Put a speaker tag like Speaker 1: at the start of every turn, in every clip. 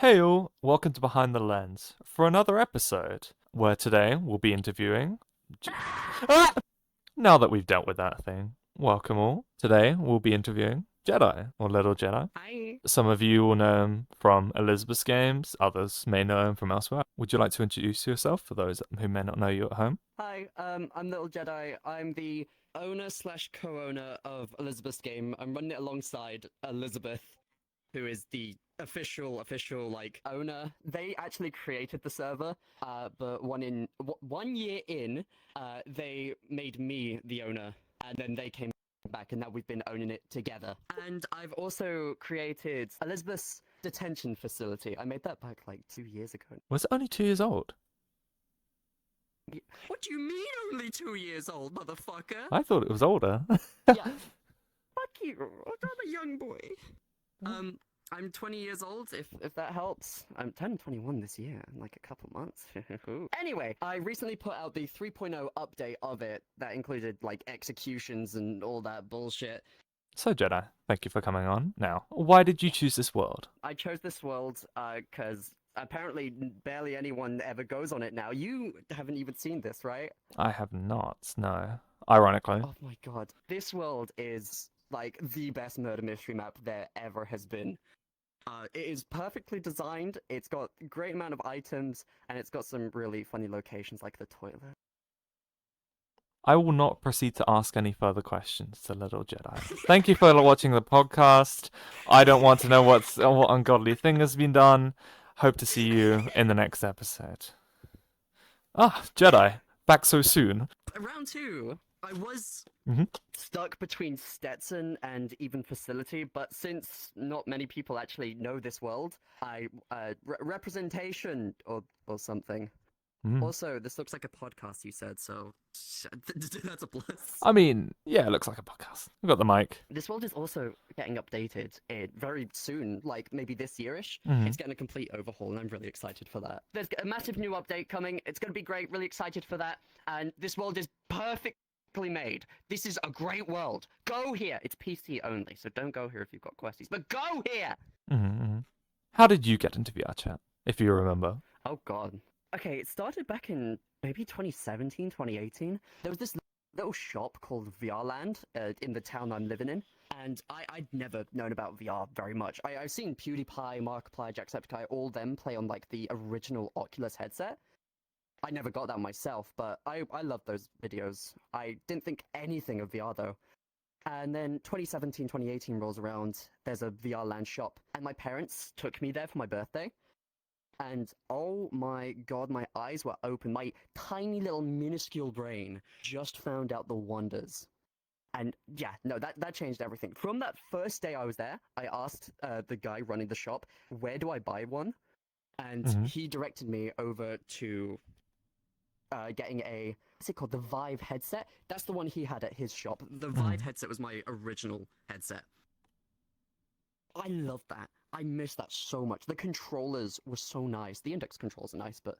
Speaker 1: Hey all, welcome to Behind the Lens for another episode where today we'll be interviewing. Ah! Now that we've dealt with that thing, welcome all. Today we'll be interviewing Jedi or LittleJedi.
Speaker 2: Hi.
Speaker 1: Some of you will know him from Elizabeth's games, others may know him from elsewhere. Would you like to introduce yourself for those who may not know you at home?
Speaker 2: Hi, I'm LittleJedi. I'm the owner slash co-owner of Elizabeth's game. I'm running it alongside Elizabeth, who is the official like owner. They actually created the server, but one year in, they made me the owner, and then they came back, and now we've been owning it together. And I've also created Elizabeth's detention facility. I made that back like 2 years ago.
Speaker 1: Was it only 2 years old?
Speaker 2: What do you mean only 2 years old, motherfucker?
Speaker 1: I thought it was older.
Speaker 2: Yeah. Fuck you. I'm a young boy. I'm 20 years old, if that helps. I'm turning 21 this year, in like a couple months. Anyway, I recently put out the 3.0 update of it that included like executions and all that bullshit.
Speaker 1: So Jedi, thank you for coming on. Now, why did you choose this world?
Speaker 2: I chose this world because apparently barely anyone ever goes on it now. You haven't even seen this, right?
Speaker 1: I have not, no. Ironically.
Speaker 2: Oh my god. This world is like the best murder mystery map there ever has been. It is perfectly designed, it's got a great amount of items, and it's got some really funny locations like the toilet.
Speaker 1: I will not proceed to ask any further questions to Little Jedi. Thank you for watching the podcast. I don't want to know what ungodly thing has been done. Hope to see you in the next episode. Ah, Jedi, back so soon.
Speaker 2: Round two, I was
Speaker 1: Mhm.
Speaker 2: stuck between Stetson and even Facility, but since not many people actually know this world, I representation or something.
Speaker 1: Mm.
Speaker 2: Also, this looks like a podcast you said, so that's a plus.
Speaker 1: I mean, yeah, it looks like a podcast. We've got the mic.
Speaker 2: This world is also getting updated very soon, like maybe this yearish.
Speaker 1: Mhm.
Speaker 2: It's getting a complete overhaul, and I'm really excited for that. There's a massive new update coming. It's going to be great. Really excited for that. And this world is perfectly made. This is a great world. Go here. It's PC only, so don't go here if you've got questions. But go here.
Speaker 1: How did you get into VRChat, if you remember?
Speaker 2: Oh God. Okay, it started back in maybe 2017, 2018. There was this little shop called VRland in the town I'm living in, and I'd never known about VR very much. I've seen PewDiePie, Markiplier, Jacksepticeye, all them play on like the original Oculus headset. I never got that myself, but I love those videos. I didn't think anything of VR though. And then 2017, 2018 rolls around, there's a VRland shop, and my parents took me there for my birthday. And oh my god, my eyes were open. My tiny little minuscule brain just found out the wonders. And yeah, no, that changed everything. From that first day I was there, I asked the guy running the shop, where do I buy one? And he directed me over to getting what's it called? The Vive headset. That's the one he had at his shop. The Vive headset was my original headset. I love that. I miss that so much. The controllers were so nice. The index controls are nice, but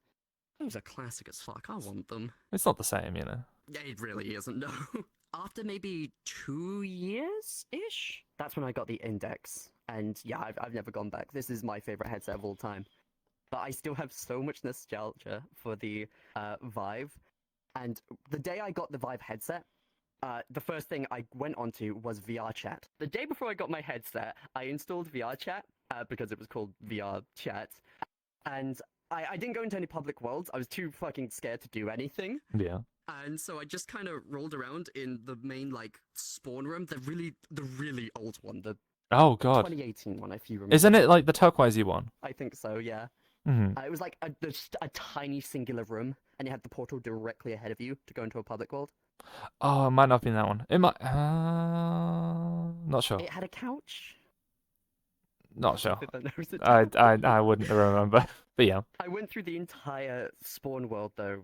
Speaker 2: those are classic as fuck. I want them.
Speaker 1: It's not the same, you know.
Speaker 2: Yeah, it really isn't, no. After maybe 2 years-ish, that's when I got the index. And yeah, I've never gone back. This is my favorite headset of all time. But I still have so much nostalgia for the Vive. And the day I got the Vive headset, the first thing I went onto was VRChat. The day before I got my headset, I installed VRChat because it was called VRChat. And I didn't go into any public worlds. I was too fucking scared to do anything.
Speaker 1: Yeah.
Speaker 2: And so I just kind of rolled around in the main, like, spawn room. The really old one. The
Speaker 1: Oh god.
Speaker 2: 2018 one, if you remember.
Speaker 1: Isn't it like the turquoisey one?
Speaker 2: I think so, yeah.
Speaker 1: Mm-hmm.
Speaker 2: It was like just a tiny singular room, and you had the portal directly ahead of you to go into a public world.
Speaker 1: Oh, it might not have been that one. It might. Not sure.
Speaker 2: It had a couch.
Speaker 1: Not sure.
Speaker 2: I
Speaker 1: I wouldn't remember. But yeah.
Speaker 2: I went through the entire spawn world though,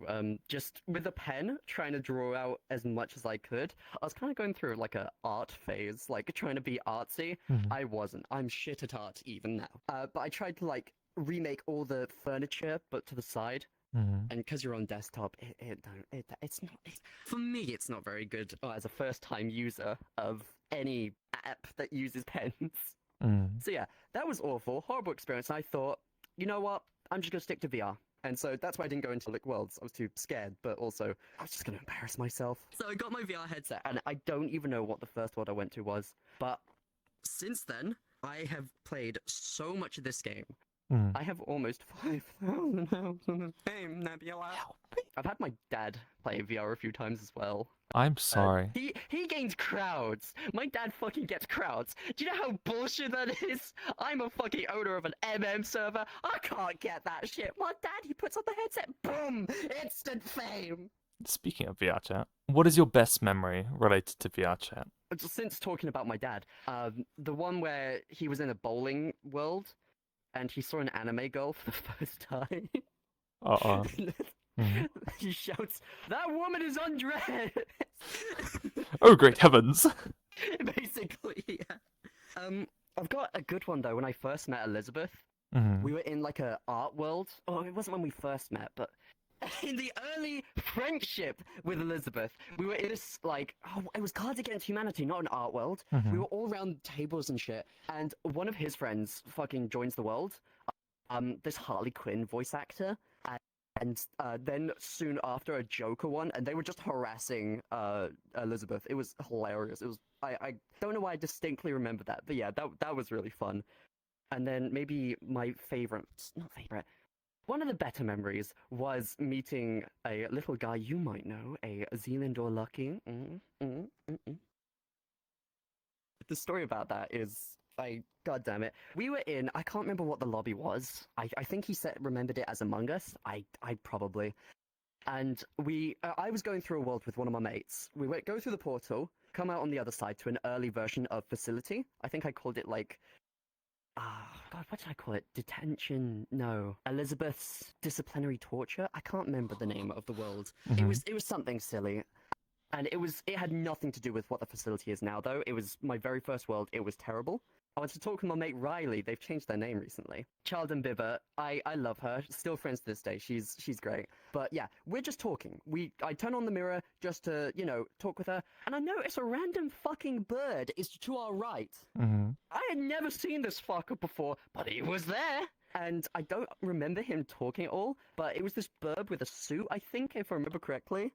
Speaker 2: just with a pen, trying to draw out as much as I could. I was kind of going through like a art phase, like trying to be artsy. I wasn't. I'm shit at art even now. But I tried to like remake all the furniture, but to the side. And because you're on desktop, it's not. For me, it's not very good as a first-time user of any app that uses pens. So yeah, that was awful, horrible experience. And I thought, you know what? I'm just gonna stick to VR. And so that's why I didn't go into Lick Worlds. I was too scared, but also I was just gonna embarrass myself. So I got my VR headset, and I don't even know what the first world I went to was. But since then, I have played so much of this game.
Speaker 1: Mm.
Speaker 2: I have almost 5,000 hours on this game, Nebula. I've had my dad play VR a few times as well.
Speaker 1: I'm sorry.
Speaker 2: He gains crowds. My dad fucking gets crowds. Do you know how bullshit that is? I'm a fucking owner of an MM server. I can't get that shit. My dad, he puts on the headset, boom, instant fame.
Speaker 1: Speaking of VRChat, what is your best memory related to VRChat?
Speaker 2: Since talking about my dad, the one where he was in a bowling world and he saw an anime girl for the first time.
Speaker 1: Uh-oh. Mm-hmm.
Speaker 2: He shouts, "That woman is undressed!"
Speaker 1: Oh, great heavens!
Speaker 2: Basically, yeah. I've got a good one though. When I first met Elizabeth,
Speaker 1: Mm-hmm.
Speaker 2: we were in like a art world. Oh, it wasn't when we first met, but in the early friendship with Elizabeth, we were in this like, oh, it was Cards Against Humanity, not an art world.
Speaker 1: Mm-hmm.
Speaker 2: We were all around tables and shit, and one of his friends fucking joins the world. This Harley Quinn voice actor. And then soon after a Joker one, and they were just harassing Elizabeth. It was hilarious. It was I don't know why I distinctly remember that, but yeah, that was really fun. And then maybe my not favorite, one of the better memories was meeting a little guy you might know, a Zealander Lucky. The story about that is, God damn it. We were in, I can't remember what the lobby was. I think he remembered it as Among Us. I probably. And I was going through a world with one of my mates. We went go through the portal, come out on the other side to an early version of Facility. I think I called it like, God, what did I call it? Detention? No. Elizabeth's disciplinary torture? I can't remember the name of the world.
Speaker 1: Mm-hmm.
Speaker 2: It was something silly. And it had nothing to do with what the facility is now, though. It was my very first world. It was terrible. I went to talk with my mate Riley. They've changed their name recently. Child and Bibber. I love her. Still friends to this day. She's great. But yeah, we're just talking. I turn on the mirror just to, talk with her, and I notice a random fucking bird is to our right.
Speaker 1: Mm-hmm.
Speaker 2: I had never seen this fucker before, but he was there. And I don't remember him talking at all, but it was this bird with a suit, I think, if I remember correctly.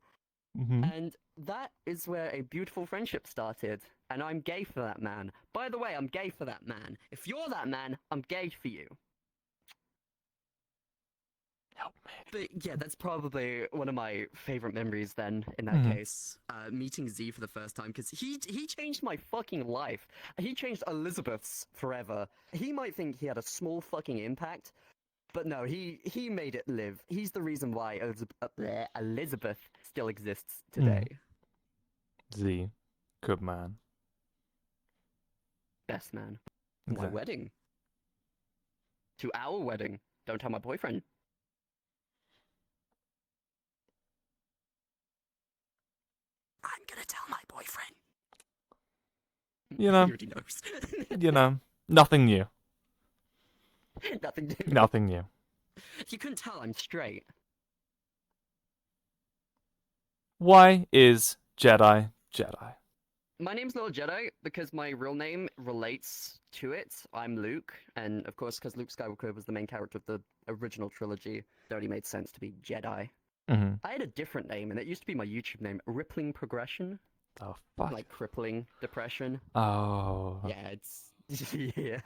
Speaker 1: Mm-hmm.
Speaker 2: And that is where a beautiful friendship started. And I'm gay for that man. By the way, I'm gay for that man. If you're that man, I'm gay for you.
Speaker 1: Help me.
Speaker 2: But yeah, that's probably one of my favorite memories then, in that case. Meeting Z for the first time, because he changed my fucking life. He changed Elizabeth's forever. He might think he had a small fucking impact, but no, he made it live. He's the reason why Elizabeth still exists today.
Speaker 1: Z. Good man.
Speaker 2: Best man.
Speaker 1: Exactly.
Speaker 2: My wedding. To our wedding. Don't tell my boyfriend. I'm gonna tell my boyfriend.
Speaker 1: You know.
Speaker 2: He already knows.
Speaker 1: Nothing new.
Speaker 2: Nothing new.
Speaker 1: Nothing new.
Speaker 2: You couldn't tell I'm straight.
Speaker 1: Why is Jedi Jedi?
Speaker 2: My name's LittleJedi because my real name relates to it. I'm Luke, and of course, because Luke Skywalker was the main character of the original trilogy, it only made sense to be Jedi.
Speaker 1: Mm-hmm.
Speaker 2: I had a different name, and it used to be my YouTube name, Rippling Progression.
Speaker 1: The fuck?
Speaker 2: Like crippling depression.
Speaker 1: Oh.
Speaker 2: Yeah, it's... yeah.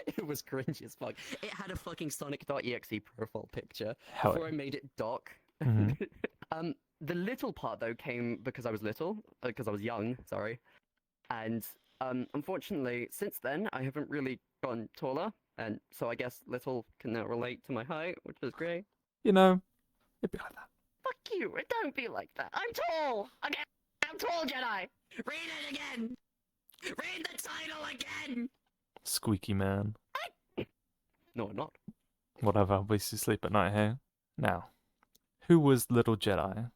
Speaker 2: It was cringy as fuck. It had a fucking Sonic.exe profile picture
Speaker 1: Hell
Speaker 2: before
Speaker 1: yeah.
Speaker 2: I made it doc.
Speaker 1: Mhm.
Speaker 2: The little part, though, came because I was little. Because I was young, sorry. And unfortunately, since then, I haven't really gotten taller. And so I guess little can now relate to my height, which is great.
Speaker 1: It'd be like that.
Speaker 2: Fuck you, it don't be like that. I'm tall! Again! I'm tall, Jedi! Read it again! Read the title again!
Speaker 1: Squeaky man.
Speaker 2: No, I'm not.
Speaker 1: Whatever, we used to sleep at night here. Now, who was Little Jedi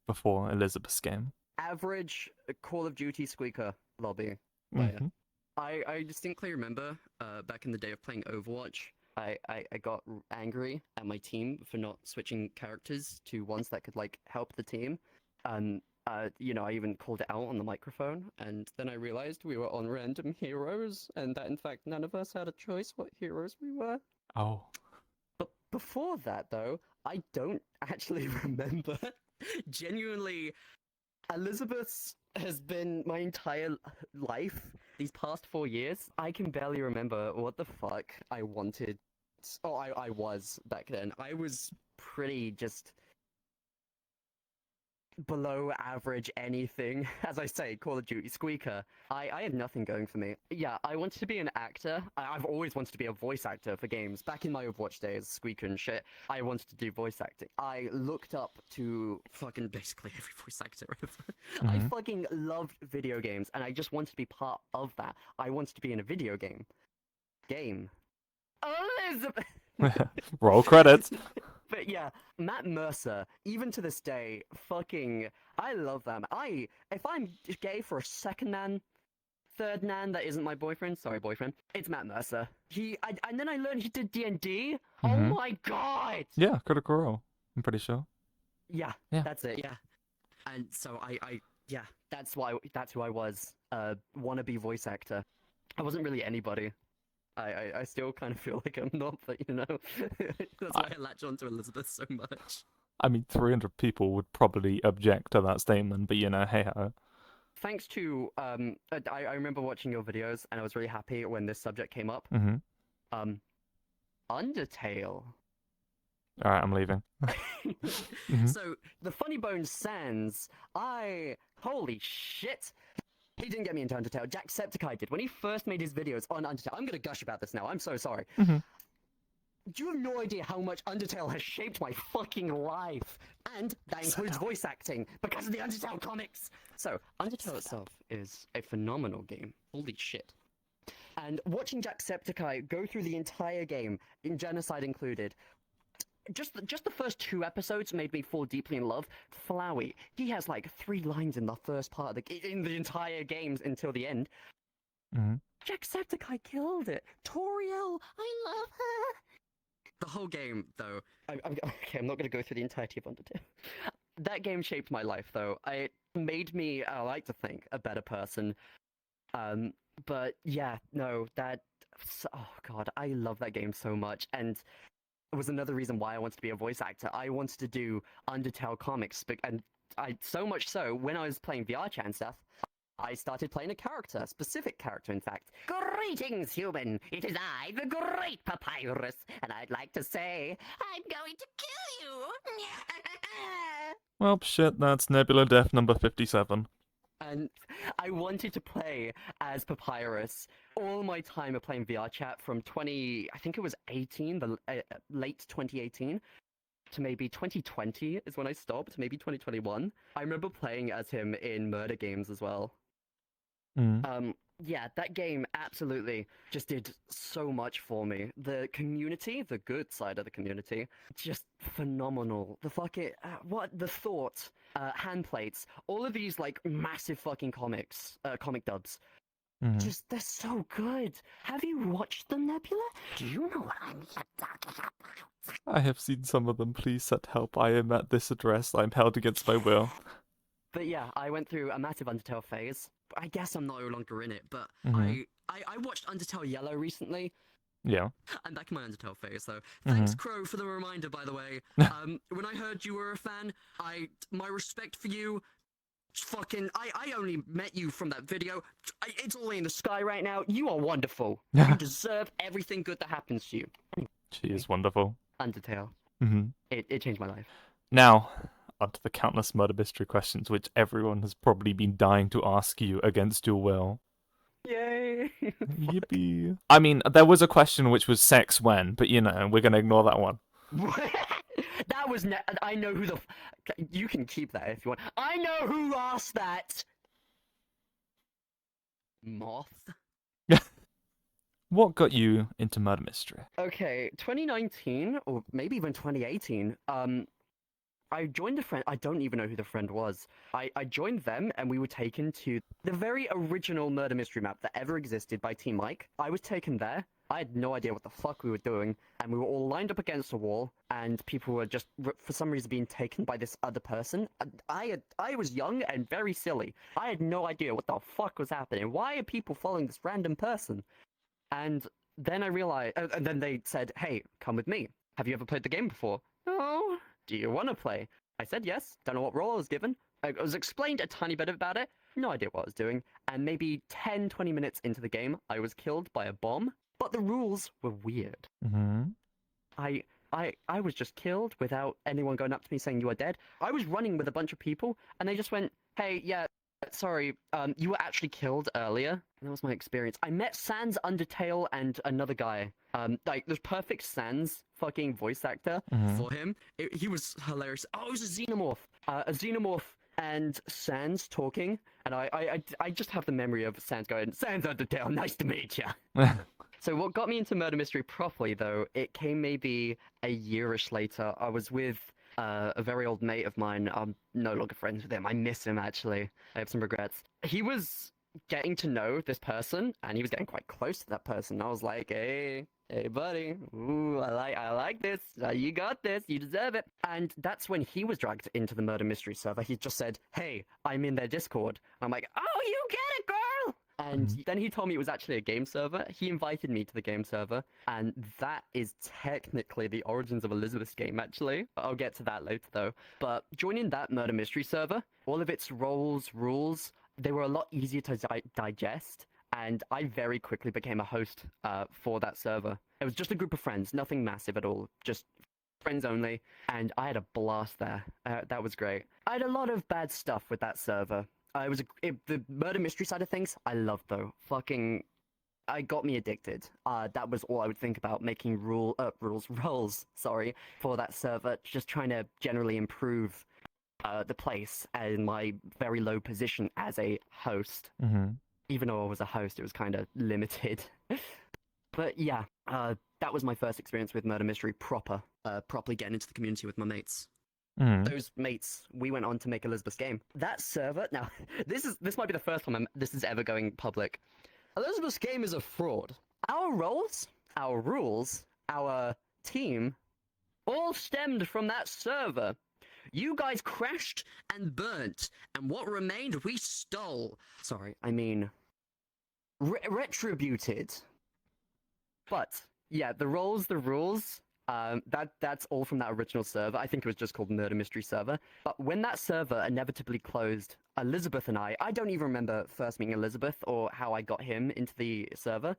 Speaker 1: before Elizabeth's game?
Speaker 2: Average Call of Duty squeaker lobby. player.
Speaker 1: Mhm.
Speaker 2: I distinctly remember back in the day of playing Overwatch, I got angry at my team for not switching characters to ones that could like help the team. And I even called it out on the microphone, and then I realized we were on random heroes, and that in fact none of us had a choice what heroes we were.
Speaker 1: Oh.
Speaker 2: Before that, though, I don't actually remember. Genuinely, Elizabeth has been my entire life. These past 4 years, I can barely remember what the fuck I wanted. Oh, I was back then. I was pretty just below average anything. As I say, Call of Duty squeaker. I had nothing going for me. Yeah, I wanted to be an actor. I've always wanted to be a voice actor for games. Back in my Overwatch days, squeaker and shit, I wanted to do voice acting. I looked up to fucking basically every voice actor ever. I fucking loved video games, and I just wanted to be part of that. I wanted to be in a video game. Elizabeth!
Speaker 1: Roll credits.
Speaker 2: But yeah, Matt Mercer, even to this day, fucking, I love them. If I'm gay for a second man, third man that isn't my boyfriend, sorry boyfriend, it's Matt Mercer. And then I learned he did D&D. Oh my god!
Speaker 1: Yeah, Critical Role. I'm pretty sure.
Speaker 2: Yeah,
Speaker 1: Yeah.
Speaker 2: that's it, yeah. And so yeah, that's who I was, wannabe voice actor. I wasn't really anybody. I still kind of feel like I'm not, but you know, that's why I latch on to Elizabeth so much.
Speaker 1: I mean, 300 people would probably object to that statement, but you know, hey ho.
Speaker 2: Thanks to I remember watching your videos, and I was really happy when this subject came up. Undertale.
Speaker 1: All right, I'm leaving.
Speaker 2: So the Funny Bones Sans, holy shit. He didn't get me into Undertale. Jacksepticeye did. When he first made his videos on Undertale, I'm gonna gush about this now. I'm so sorry. You have no idea how much Undertale has shaped my fucking life. And that includes voice acting, because of the Undertale comics. So, Undertale itself is a phenomenal game. Holy shit. And watching Jacksepticeye go through the entire game, in Genocide included, just the first 2 episodes made me fall deeply in love. Flowey, he has like 3 lines in the first part of in the entire games until the end. Jacksepticeye killed it. Toriel, I love her. The whole game, though. Okay, I'm not going to go through the entirety of Undertale. That game shaped my life, though. It made me, I like to think, a better person. But yeah, no, oh god, I love that game so much, and it was another reason why I wanted to be a voice actor. I wanted to do Undertale comics, and so much so, when I was playing VRChat and stuff, I started playing a specific character, in fact. Greetings, human! It is I, the Great Papyrus, and I'd like to say, I'm going to kill you!
Speaker 1: Well, shit, that's Nebula Death number 57.
Speaker 2: And I wanted to play as Papyrus all my time of playing VRChat from I think it was 18, late 2018, to maybe 2020 is when I stopped, maybe 2021. I remember playing as him in murder games as well. Yeah, that game absolutely just did so much for me. The community, the good side of the community, just phenomenal. The the thought, handplates, all of these like massive fucking comic dubs. Just, they're so good. Have you watched them, Nebula? Do you know what I'm talking about?
Speaker 1: I have seen some of them. Please set help. I am at this address. I'm held against my will.
Speaker 2: But yeah, I went through a massive Undertale phase. I guess I'm no longer in it, but I watched Undertale Yellow recently.
Speaker 1: Yeah.
Speaker 2: I'm back in my Undertale phase, though. Thanks, Crow, for the reminder, by the way. When I heard you were a fan, my respect for you, fucking, I only met you from that video. It's all in the sky right now. You are wonderful. You deserve everything good that happens to you.
Speaker 1: She is wonderful.
Speaker 2: Undertale. It changed my life.
Speaker 1: Now, onto the countless murder mystery questions which everyone has probably been dying to ask you against your will.
Speaker 2: Yay!
Speaker 1: Yippee. I mean, there was a question which was sex when, but you know, we're gonna ignore that one.
Speaker 2: That was I know who you can keep that if you want. I know who asked that. Moth.
Speaker 1: What got you into murder mystery?
Speaker 2: Okay, 2019 or maybe even 2018. I joined a friend. I don't even know who the friend was. I joined them, and we were taken to the very original murder mystery map that ever existed by Team Mike. I was taken there. I had no idea what the fuck we were doing, and we were all lined up against a wall, and people were just, for some reason, being taken by this other person. I was young and very silly. I had no idea what the fuck was happening. Why are people following this random person? And then I realized, and then they said, hey, come with me. Have you ever played the game before? No. Do you want to play? I said yes. Don't know what role I was given. I was explained a tiny bit about it. No idea what I was doing. And maybe 10, 20 minutes into the game, I was killed by a bomb. But the rules were weird.
Speaker 1: Mm-hmm.
Speaker 2: I was just killed without anyone going up to me saying you are dead. I was running with a bunch of people, and they just went, "Hey, yeah, sorry, you were actually killed earlier." And that was my experience. I met Sans Undertale and another guy. Like there's perfect Sans fucking voice actor for him. He was hilarious. Oh, it was a xenomorph and Sans talking, and I just have the memory of Sans going, "Sans Undertale, nice to meet you." So what got me into murder mystery properly, though, it came maybe a yearish later. I was with a very old mate of mine. I'm no longer friends with him. I miss him, actually. I have some regrets. He was getting to know this person, and he was getting quite close to that person. I was like, hey, buddy. Ooh, I like this. You got this. You deserve it. And that's when he was dragged into the murder mystery server. He just said, hey, I'm in their Discord. I'm like, oh, you get it, girl! And then he told me it was actually a game server. He invited me to the game server, and that is technically the origins of Elizabeth's game, actually. I'll get to that later, though. But joining that murder mystery server, all of its roles, rules, they were a lot easier to digest, and I very quickly became a host for that server. It was just a group of friends, nothing massive at all, just friends only, and I had a blast there. That was great. I had a lot of bad stuff with that server. The murder mystery side of things, I loved though. I got me addicted. That was all I would think about, making roles, sorry, for that server, just trying to generally improve the place and my very low position as a host. Even though I was a host, it was kind of limited. But yeah, that was my first experience with murder mystery properly getting into the community with my mates. Those mates, we went on to make Elizabeth's game. That server, now, this might be the first time this is ever going public. Elizabeth's game is a fraud. Our roles, our rules, our team, all stemmed from that server. You guys crashed and burnt, and what remained we stole. Sorry, I mean, retributed. But, yeah, the rules, that's all from that original server. I think it was just called Murder Mystery Server. But when that server inevitably closed, Elizabeth and I don't even remember first meeting Elizabeth or how I got him into the server,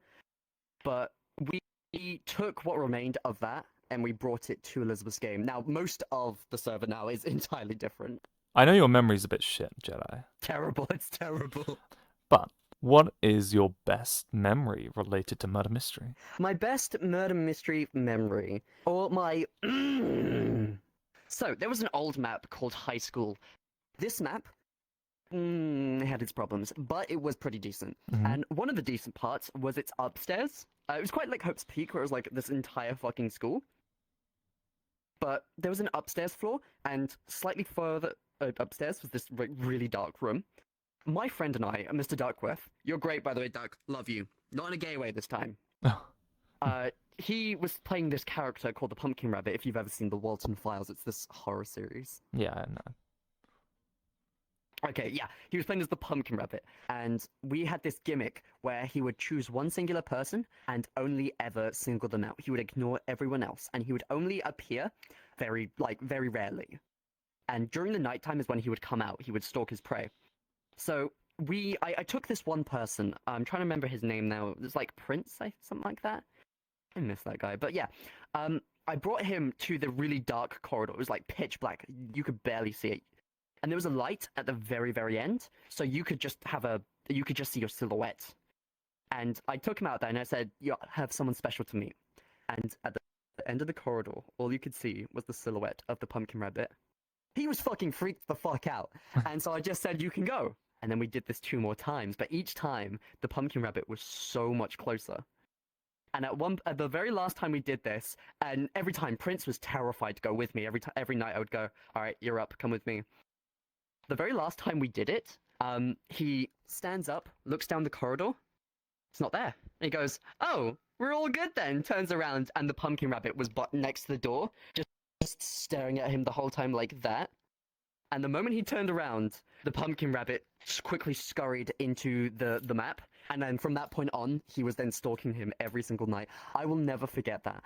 Speaker 2: but we took what remained of that and we brought it to Elizabeth's game. Now, most of the server now is entirely different.
Speaker 1: I know your memory's a bit shit, Jedi.
Speaker 2: Terrible, it's terrible.
Speaker 1: But what is your best memory related to murder mystery?
Speaker 2: My best murder mystery memory, or my... So, there was an old map called High School. This map had its problems, but it was pretty decent. And one of the decent parts was its upstairs. It was quite like Hope's Peak, where it was like this entire fucking school. But there was an upstairs floor, and slightly further upstairs was this really dark room. My friend and I, Mr. Duckworth, you're great, by the way, Duck. Love you. Not in a gay way this time. He was playing this character called the Pumpkin Rabbit. If you've ever seen the Walton Files, it's this horror series.
Speaker 1: Yeah, I know.
Speaker 2: Okay, yeah. He was playing as the Pumpkin Rabbit, and we had this gimmick where he would choose one singular person and only ever single them out. He would ignore everyone else, and he would only appear very rarely. And during the nighttime is when he would come out. He would stalk his prey. So I took this one person. I'm trying to remember his name now. It's like Prince, something like that. I miss that guy. But yeah, I brought him to the really dark corridor. It was like pitch black. You could barely see it. And there was a light at the very, very end. So you could just see your silhouette. And I took him out there and I said, you have someone special to meet. And at the end of the corridor, all you could see was the silhouette of the Pumpkin Rabbit. He was fucking freaked the fuck out. And so I just said, you can go. And then we did this 2 more times. But each time, the Pumpkin Rabbit was so much closer. And at the very last time we did this, and every time Prince was terrified to go with me. Every night I would go, all right, you're up, come with me. The very last time we did it, he stands up, looks down the corridor. It's not there. And he goes, oh, we're all good then. Turns around, and the Pumpkin Rabbit was next to the door, just staring at him the whole time like that. And the moment he turned around, the Pumpkin Rabbit quickly scurried into the map. And then from that point on, he was then stalking him every single night. I will never forget that.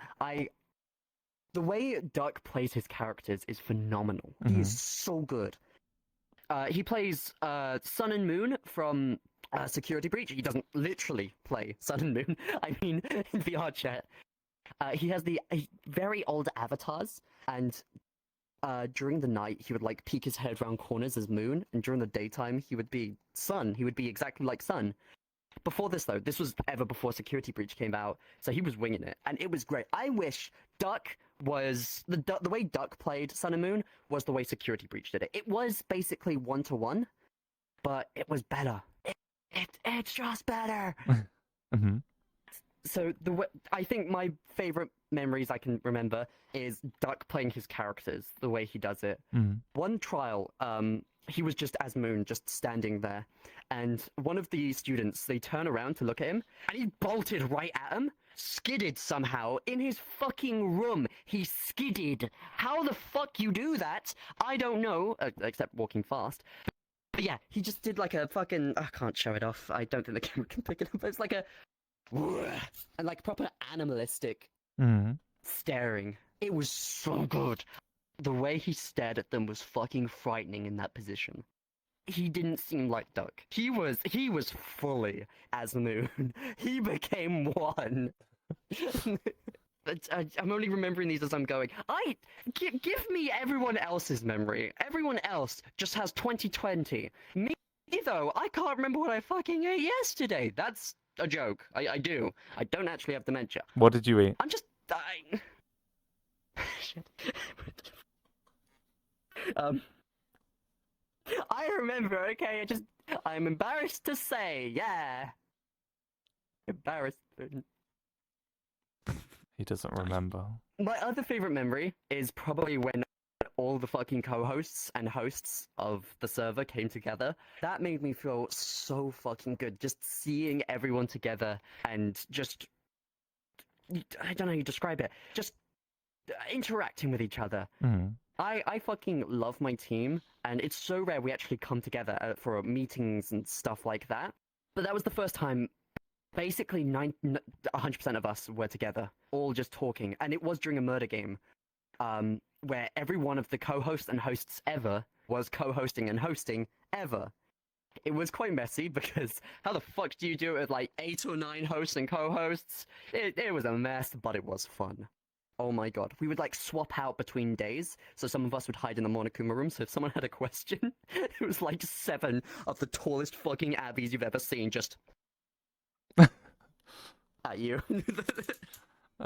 Speaker 2: The way Duck plays his characters is phenomenal. He
Speaker 1: Mhm.
Speaker 2: is so good. He plays Sun and Moon from Security Breach. He doesn't literally play Sun and Moon. I mean, in VRChat. He has the very old avatars, and during the night he would like peek his head around corners as Moon, and during the daytime he would be Sun. He would be exactly like Sun. Before this though, this was ever before Security Breach came out, so he was winging it, and it was great. I wish Duck was the way Duck played Sun and Moon was the way Security Breach did it. It was basically 1-to-1, but it was better. It's just better.
Speaker 1: Mm-hmm.
Speaker 2: So I think my favorite memories I can remember is Duck playing his characters, the way he does it.
Speaker 1: Mm-hmm.
Speaker 2: One trial, he was just as Moon, just standing there, and one of the students, they turn around to look at him, and he bolted right at him, skidded somehow in his fucking room. He skidded. How the fuck you do that? I don't know, except walking fast. But yeah, he just did like a fucking. I can't show it off. I don't think the camera can pick it up. But it's like a. And like proper animalistic
Speaker 1: Mm-hmm.
Speaker 2: staring. It was so good. The way he stared at them was fucking frightening in that position. He didn't seem like Duck. He was fully as Moon. He became one. I'm only remembering these as I'm going. Give me everyone else's memory. Everyone else just has 2020. Me though, I can't remember what I fucking ate yesterday. That's a joke. I do. I don't actually have dementia.
Speaker 1: What did you eat?
Speaker 2: I'm just dying. Shit. I remember, okay, I'm embarrassed to say, yeah. Embarrassed.
Speaker 1: He doesn't remember.
Speaker 2: My other favorite memory is probably when all the fucking co-hosts and hosts of the server came together. That made me feel so fucking good. Just seeing everyone together and just, I don't know how you describe it, just interacting with each other.
Speaker 1: Mm-hmm.
Speaker 2: I fucking love my team, and it's so rare we actually come together for meetings and stuff like that. But that was the first time basically 100% of us were together, all just talking, and it was during a murder game, where every one of the co-hosts and hosts ever was co-hosting and hosting ever. It was quite messy because how the fuck do you do it with like 8 or 9 hosts and co-hosts? It was a mess, but it was fun. Oh my god. We would like swap out between days. So some of us would hide in the Monokuma room. So if someone had a question, it was like 7 of the tallest fucking abbeys you've ever seen just at you.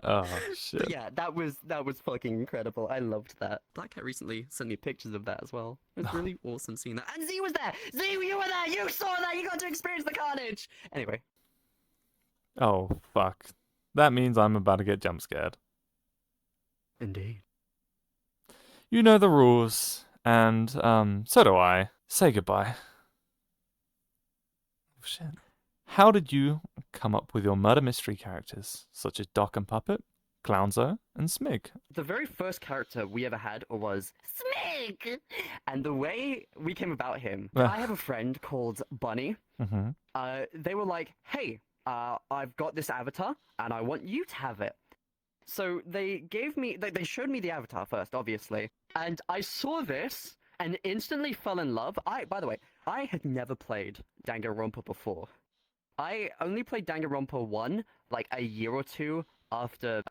Speaker 1: Oh shit.
Speaker 2: But yeah, that was fucking incredible. I loved that. Black Cat recently sent me pictures of that as well. It was really awesome seeing that. And Z was there! Z, you were there! You saw that! You got to experience the carnage! Anyway.
Speaker 1: Oh fuck. That means I'm about to get jump scared.
Speaker 2: Indeed.
Speaker 1: You know the rules, and so do I. Say goodbye. Oh, shit. How did you come up with your murder mystery characters, such as Doc and Puppet, Clownzo, and Smig?
Speaker 2: The very first character we ever had was Smig! And the way we came about him, I have a friend called Bunny.
Speaker 1: Mm-hmm.
Speaker 2: They were like, hey, I've got this avatar, and I want you to have it. So they showed me the avatar first, obviously, and I saw this and instantly fell in love. By the way, I had never played Danganronpa before. I only played Danganronpa 1 like a year or two after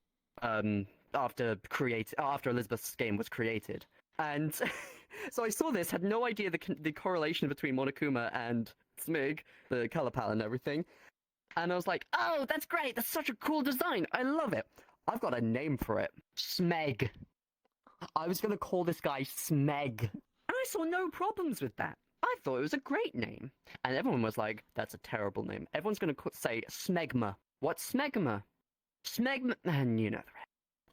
Speaker 2: Elizabeth's game was created, and so I saw this, had no idea the correlation between Monokuma and Smig, the color palette and everything, and I was like, oh, that's great, that's such a cool design, I love it. I've got a name for it. Smeg. I was gonna call this guy Smeg. And I saw no problems with that. I thought it was a great name. And everyone was like, that's a terrible name. Everyone's gonna say Smegma. What's Smegma? Smegma. And you know the rest.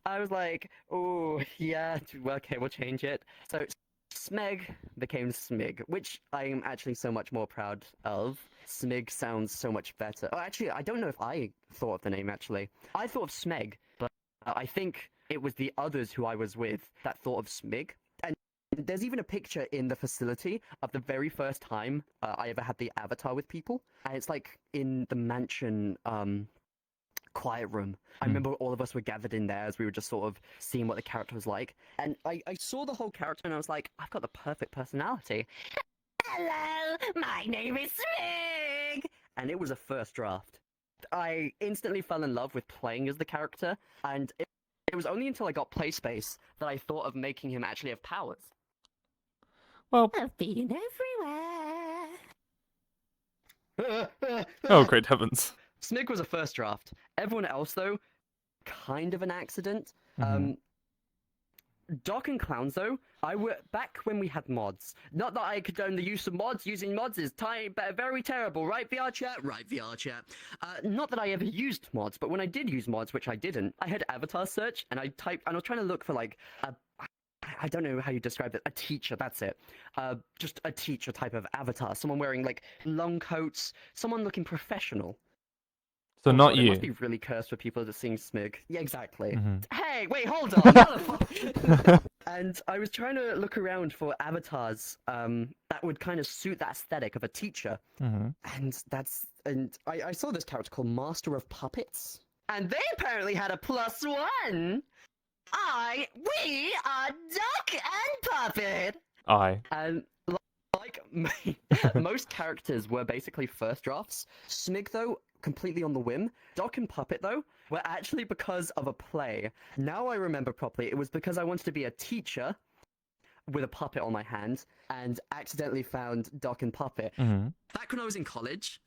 Speaker 2: I was like, oh, yeah, okay, we'll change it. So Smeg became Smig, which I am actually so much more proud of. Smig sounds so much better. Oh, actually, I don't know if I thought of the name, actually. I thought of Smeg, but I think it was the others who I was with that thought of Smig. And there's even a picture in the facility of the very first time I ever had the avatar with people. And it's like in the mansion quiet room. I remember all of us were gathered in there as we were just sort of seeing what the character was like. And I saw the whole character and I was like, I've got the perfect personality. Hello, my name is Smig! And it was a first draft. I instantly fell in love with playing as the character, and it was only until I got play space that I thought of making him actually have powers.
Speaker 1: Well,
Speaker 2: I've been everywhere.
Speaker 1: oh, great heavens.
Speaker 2: Smig was a first draft. Everyone else, though, kind of an accident.
Speaker 1: Mhm.
Speaker 2: Doc and Clowns, though, I were back when we had mods. Not that I condone the use of mods. Using mods is very terrible, right, VRChat? Right, VRChat. Not that I ever used mods, but when I did use mods, which I didn't, I had avatar search, and I was trying to look for like I don't know how you describe it. A teacher, that's it. Just a teacher type of avatar. Someone wearing like long coats. Someone looking professional.
Speaker 1: So
Speaker 2: Oh
Speaker 1: not
Speaker 2: God, It
Speaker 1: you.
Speaker 2: must be really cursed for people to sing Smig. Yeah, exactly.
Speaker 1: Mhm.
Speaker 2: Hey, wait, hold on. Motherfucker. And I was trying to look around for avatars that would kind of suit that aesthetic of a teacher.
Speaker 1: Mhm.
Speaker 2: And I saw this character called Master of Puppets. And they apparently had a +1. We are Duck and Puppet.
Speaker 1: Aye.
Speaker 2: And like most characters were basically first drafts. Smig, though, completely on the whim. Doc and Puppet, though, were actually because of a play. Now I remember properly, it was because I wanted to be a teacher with a puppet on my hand and accidentally found Doc and Puppet.
Speaker 1: Mhm.
Speaker 2: Back when I was in college,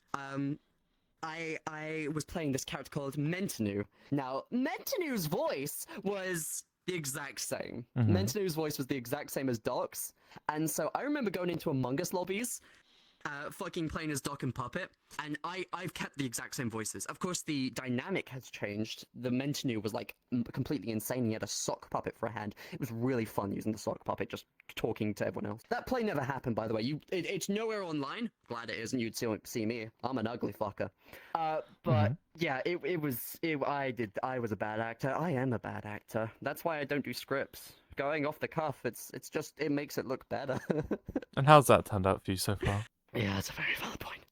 Speaker 2: I was playing this character called Mentanu. Now, Mentanu's voice was the exact same.
Speaker 1: Mhm.
Speaker 2: Mentanu's voice was the exact same as Doc's. And so I remember going into Among Us lobbies, fucking playing as Doc and Puppet, and I've kept the exact same voices. Of course, the dynamic has changed. The Mentanu was like completely insane. He had a sock puppet for a hand. It was really fun using the sock puppet, just talking to everyone else. That play never happened, by the way. It's nowhere online. Glad it isn't. You'd see me. I'm an ugly fucker. But yeah, I was a bad actor. I am a bad actor. That's why I don't do scripts. Going off the cuff, it's just, it makes it look better.
Speaker 1: And how's that turned out for you so far?
Speaker 2: Yeah, that's a very valid point.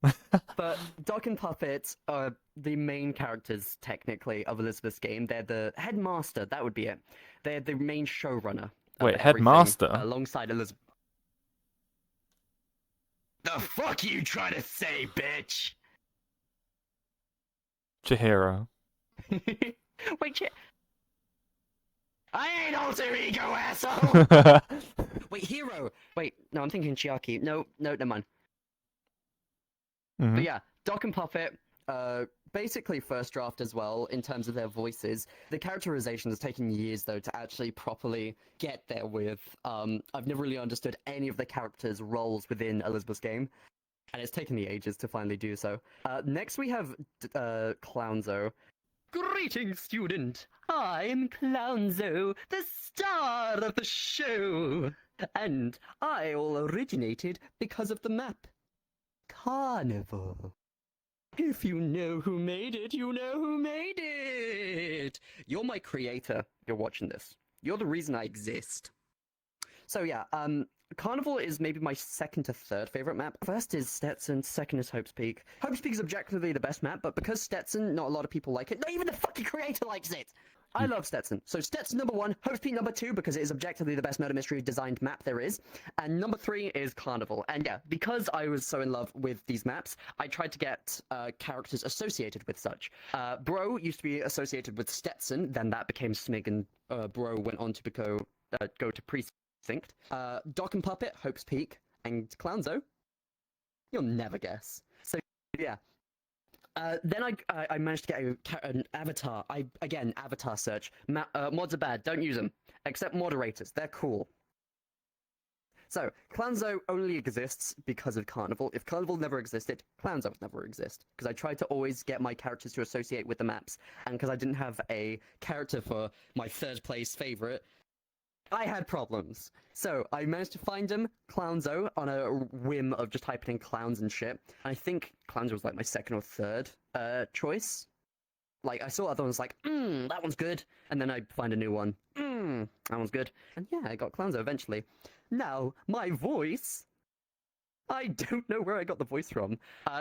Speaker 2: But Doc and Puppet are the main characters, technically, of Elizabeth's game. They're the headmaster, that would be it. They're the main showrunner. of
Speaker 1: Wait,
Speaker 2: everything,
Speaker 1: headmaster?
Speaker 2: Alongside Elizabeth. The fuck you trying to say, bitch?
Speaker 1: Chihiro.
Speaker 2: Wait, shit. I ain't alter ego, asshole! Wait, Hero! Wait, no, I'm thinking Chiaki. No, never mind.
Speaker 1: Mhm.
Speaker 2: But yeah, Doc and Puppet, basically first draft as well in terms of their voices. The characterization has taken years though to actually properly get there with. I've never really understood any of the characters' roles within Elizabeth's game, and it's taken me ages to finally do so. Next we have Clownzo. Greetings, student. I'm Clownzo, the star of the show. And I all originated because of the map. Carnival. If you know who made it, you know who made it. You're my creator. You're watching this. You're the reason I exist. So yeah, Carnival is maybe my second to third favorite map. First is Stetson, second is Hope's Peak. Hope's Peak is objectively the best map, but because Stetson, not a lot of people like it. Not even the fucking creator likes it! I love Stetson. So Stetson number 1, Hope's Peak number 2, because it is objectively the best murder mystery designed map there is. And number 3 is Carnival. And yeah, because I was so in love with these maps, I tried to get characters associated with such. Bro used to be associated with Stetson, then that became Smig, and Bro went on to go to Precinct. Doc and Puppet, Hope's Peak, and Clownzo. You'll never guess. So yeah. Then I managed to get an avatar. Avatar search. Mods are bad. Don't use them. Except moderators. They're cool. So, Clownzo only exists because of Carnival. If Carnival never existed, Clownzo would never exist. Because I tried to always get my characters to associate with the maps. And because I didn't have a character for my third place favorite, I had problems. So, I managed to find him, Clownzo, on a whim of just typing in clowns and shit. I think Clownzo was like my second or third choice. Like, I saw other ones like, that one's good. And then I'd find a new one. That one's good. And yeah, I got Clownzo eventually. Now, my voice... I don't know where I got the voice from.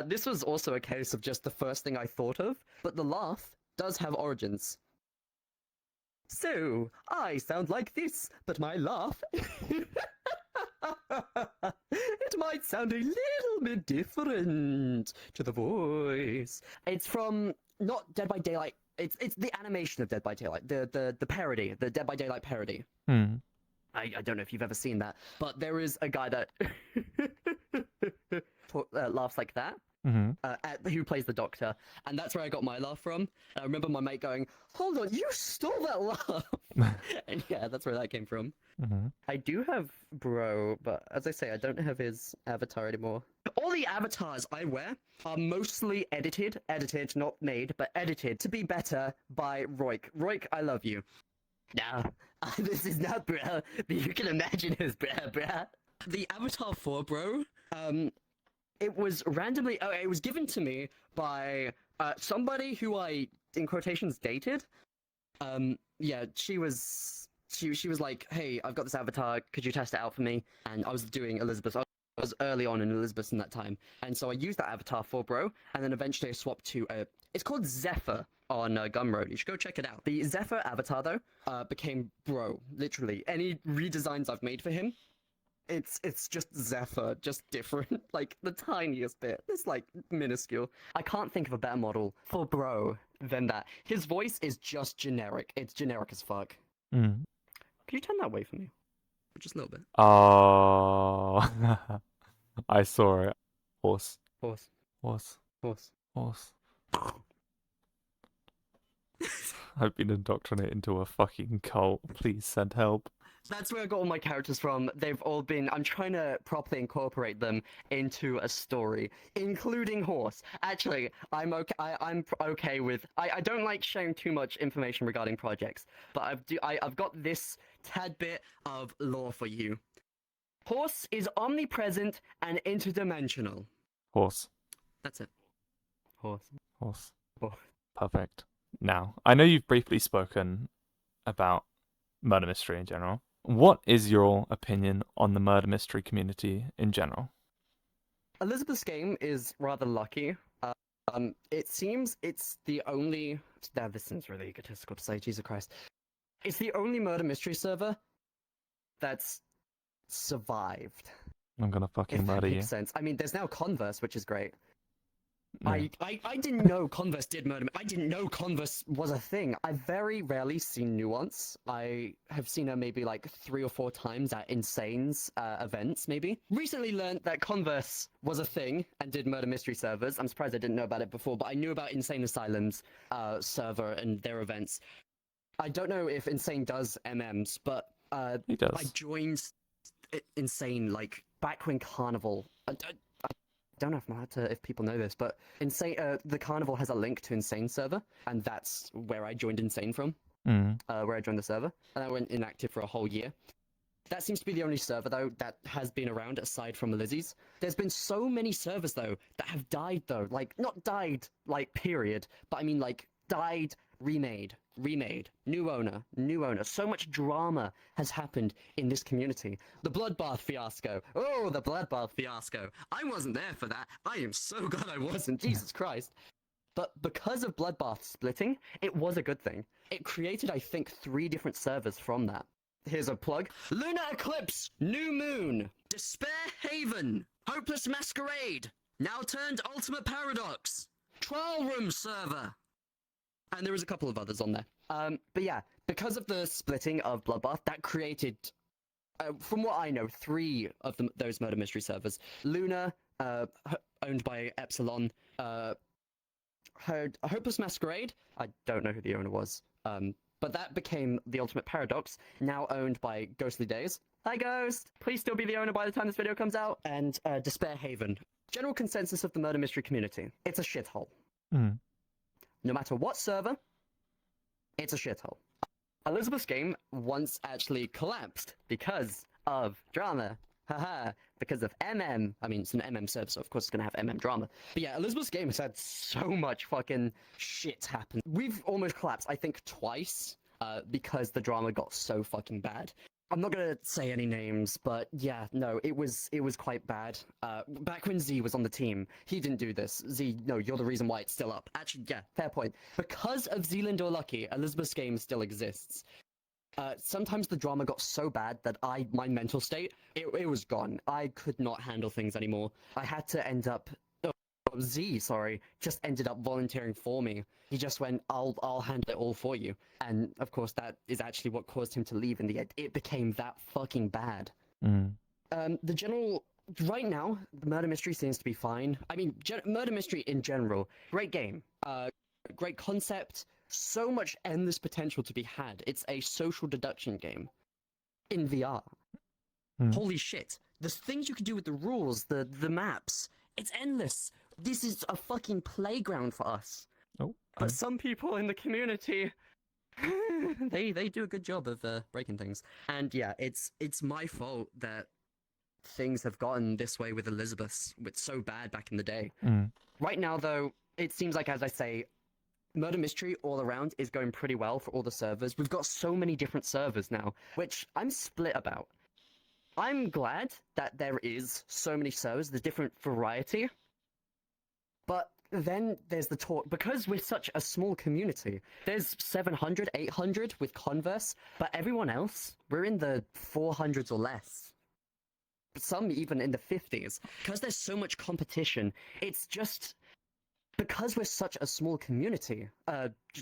Speaker 2: This was also a case of just the first thing I thought of, but the laugh does have origins. So, I sound like this, but my laugh... it might sound a little bit different to the voice. It's from, not Dead by Daylight, it's the animation of Dead by Daylight, the parody, the Dead by Daylight parody. I don't know if you've ever seen that, but there is a guy that laughs like that. Who plays the Doctor, and that's where I got my laugh from. I remember my mate going, "Hold on, you stole that laugh," and yeah, that's where that came from. I do have Bro, but as I say, I don't have his avatar anymore. All the avatars I wear are mostly edited, not made, but edited to be better by Roik. Roik, I love you. Now, this is not Bro, but you can imagine his Bro. The avatar for Bro, it was randomly. Oh, it was given to me by somebody who I, in quotations, dated. Yeah, she was like, "Hey, I've got this avatar. Could you test it out for me?" And I was doing Elizabeth. I was early on in Elizabeth in that time, and so I used that avatar for Bro, and then eventually I swapped to it's called Zephyr on Gumroad. You should go check it out. The Zephyr avatar though became Bro. Literally, any redesigns I've made for him. It's just Zephyr, just different, like the tiniest bit. It's like minuscule. I can't think of a better model for Bro than that. His voice is just generic. It's generic as fuck. Can you turn that way for me? Just a little bit.
Speaker 1: Oh, I saw it. Horse. I've been indoctrinated into a fucking cult. Please send help.
Speaker 2: That's where I got all my characters from. They've all been... I'm trying to properly incorporate them into a story, including Horse. Actually, I'm okay with... I don't like sharing too much information regarding projects, but I've got this tad bit of lore for you. Horse is omnipresent and interdimensional.
Speaker 1: Horse.
Speaker 2: That's it. Horse.
Speaker 1: Perfect. Now, I know you've briefly spoken about murder mystery in general. What is your opinion on the murder mystery community in general?
Speaker 2: Elizabeth's game is rather lucky. It seems it's the only... This seems really egotistical to say, Jesus Christ. It's the only murder mystery server that's survived.
Speaker 1: I'm gonna fucking murder you.
Speaker 2: Makes sense. I mean, there's now Converse, which is great.
Speaker 1: No.
Speaker 2: I didn't know Converse did murder. I didn't know Converse was a thing. I've very rarely seen Nuance. I have seen her maybe like 3 or 4 times at Insane's events, maybe. Recently learned that Converse was a thing and did murder mystery servers. I'm surprised I didn't know about it before, but I knew about Insane Asylum's server and their events. I don't know if Insane does MMs, but
Speaker 1: He does.
Speaker 2: I joined Insane like back when Carnival... I don't know if I'm allowed to, if people know this, but Insane, the Carnival has a link to Insane server, and that's where I joined Insane from, where I joined the server, and I went inactive for a whole year. That seems to be the only server, though, that has been around aside from Lizzie's. There's been so many servers, though, that have died, though. Like, not died, like, period, but I mean, like, died, remade, new owner. So much drama has happened in this community. The Bloodbath fiasco. Oh, the Bloodbath fiasco. I wasn't there for that. I am so glad I wasn't. Jesus Christ. But because of Bloodbath splitting, it was a good thing. It created, I think, 3 different servers from that. Here's a plug. Lunar Eclipse, New Moon, Despair Haven, Hopeless Masquerade, now turned Ultimate Paradox, Trial Room server. And there was a couple of others on there. But yeah, because of the splitting of Bloodbath, that created, from what I know, 3 of those murder mystery servers. Luna, owned by Epsilon, Hopeless Masquerade, I don't know who the owner was, but that became the Ultimate Paradox, now owned by Ghostly Days. Hi Ghost! Please still be the owner by the time this video comes out. And Despair Haven. General consensus of the murder mystery community. It's a shithole. No matter what server, it's a shithole. Elizabeth's game once actually collapsed because of drama. Haha, because of MM. I mean, it's an MM server, so of course it's gonna have MM drama. But yeah, Elizabeth's game has had so much fucking shit happen. We've almost collapsed, I think, twice, because the drama got so fucking bad. I'm not gonna say any names, but yeah, no, it was quite bad. Back when Z was on the team, he didn't do this. Z, no, you're the reason why it's still up. Actually, yeah, fair point. Because of Zealand or Lucky, Elizabeth's game still exists. Sometimes the drama got so bad that my mental state, it was gone. I could not handle things anymore. I had to end up, just ended up volunteering for me. He just went, I'll handle it all for you. And of course, that is actually what caused him to leave in the end. It became that fucking bad. Right now, the murder mystery seems to be fine. I mean, murder mystery in general, great game. Great concept. So much endless potential to be had. It's a social deduction game in VR. Holy shit. The things you can do with the rules, the maps, it's endless. This is a fucking playground for us. But some people in the community, they do a good job of breaking things. And yeah, it's my fault that things have gotten this way with Elizabeth. It's so bad back in the day. Right now, though, it seems like, as I say, Murder Mystery all around is going pretty well for all the servers. We've got so many different servers now, which I'm split about. I'm glad that there is so many servers, the different variety. But then there's the talk, because we're such a small community, there's 700, 800 with Converse, but everyone else, we're in the 400s or less. Some even in the 50s. Because there's so much competition, it's just... Because we're such a small community,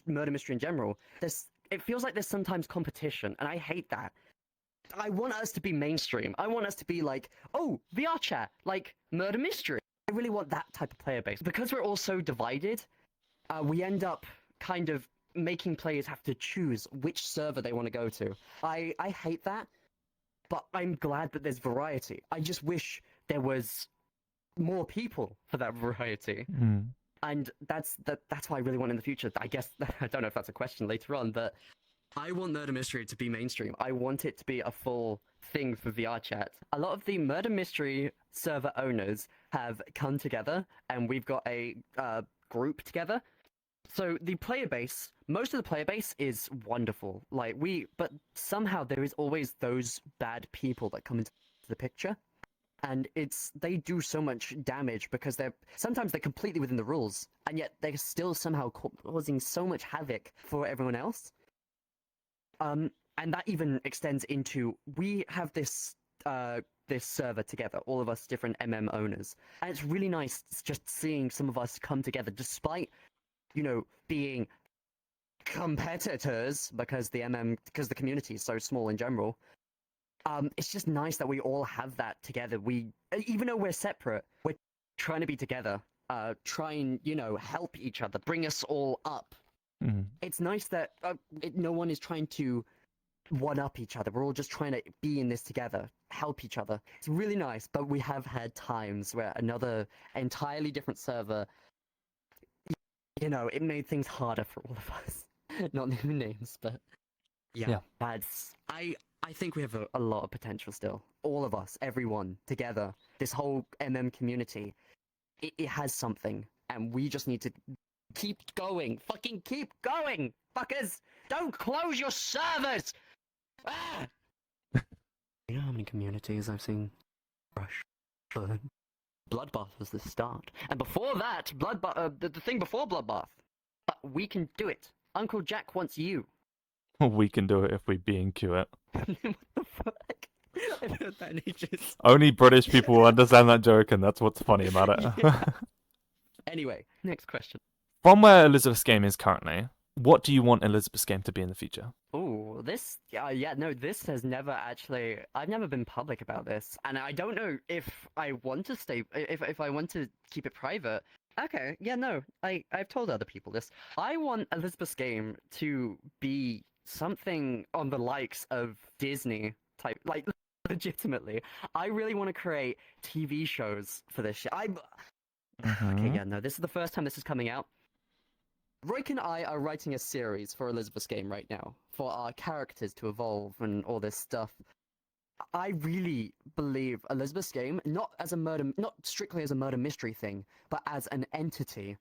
Speaker 2: murder mystery in general, it feels like there's sometimes competition, and I hate that. I want us to be mainstream. I want us to be like, oh, VRChat, like murder mystery. I really want that type of player base. Because we're all so divided, we end up kind of making players have to choose which server they want to go to. I hate that, but I'm glad that there's variety. I just wish there was more people for that variety. And that's what I really want in the future. I guess, I don't know if that's a question later on, but I want Murder Mystery to be mainstream. I want it to be a full thing for VRChat. A lot of the Murder Mystery server owners have come together, and we've got a group together. So the player base, most of the player base is wonderful. But somehow there is always those bad people that come into the picture. And they do so much damage because sometimes they're completely within the rules, and yet they're still somehow causing so much havoc for everyone else. And that even extends into, we have this server together, all of us different MM owners, and it's really nice just seeing some of us come together, despite, being competitors, because the community is so small in general. It's just nice that we all have that together. Even though we're separate, we're trying to be together, try and, help each other, bring us all up. It's nice that no one is trying to one-up each other. We're all just trying to be in this together, help each other. It's really nice, but we have had times where another entirely different server, it made things harder for all of us. Not naming names, but yeah. I think we have a lot of potential still. All of us, everyone, together. This whole MM community, it has something, and we just need to keep going. Fucking keep going, fuckers! Don't close your servers! Ah! You know how many communities I've seen crush, burn? Bloodbath was the start. And before that, the thing before Bloodbath. But we can do it. Uncle Jack wants you.
Speaker 1: We can do it if we BNQ it.
Speaker 2: What the fuck? I've heard that in ages.
Speaker 1: Only British people will understand that joke, and that's what's funny about it.
Speaker 2: Yeah. Anyway, next question.
Speaker 1: From where Elizabeth's game is currently, what do you want Elizabeth's game to be in the future?
Speaker 2: Oh, this has never actually... I've never been public about this, and I don't know if I want to if I want to keep it private. Okay, yeah, no, I've told other people this. I want Elizabeth's game to be something on the likes of Disney type, like, legitimately. I really want to create TV shows for this shit. Okay, yeah, no, this is the first time this is coming out. Roik and I are writing a series for Elizabeth's game right now, for our characters to evolve and all this stuff. I really believe Elizabeth's game, not strictly as a murder mystery thing, but as an entity.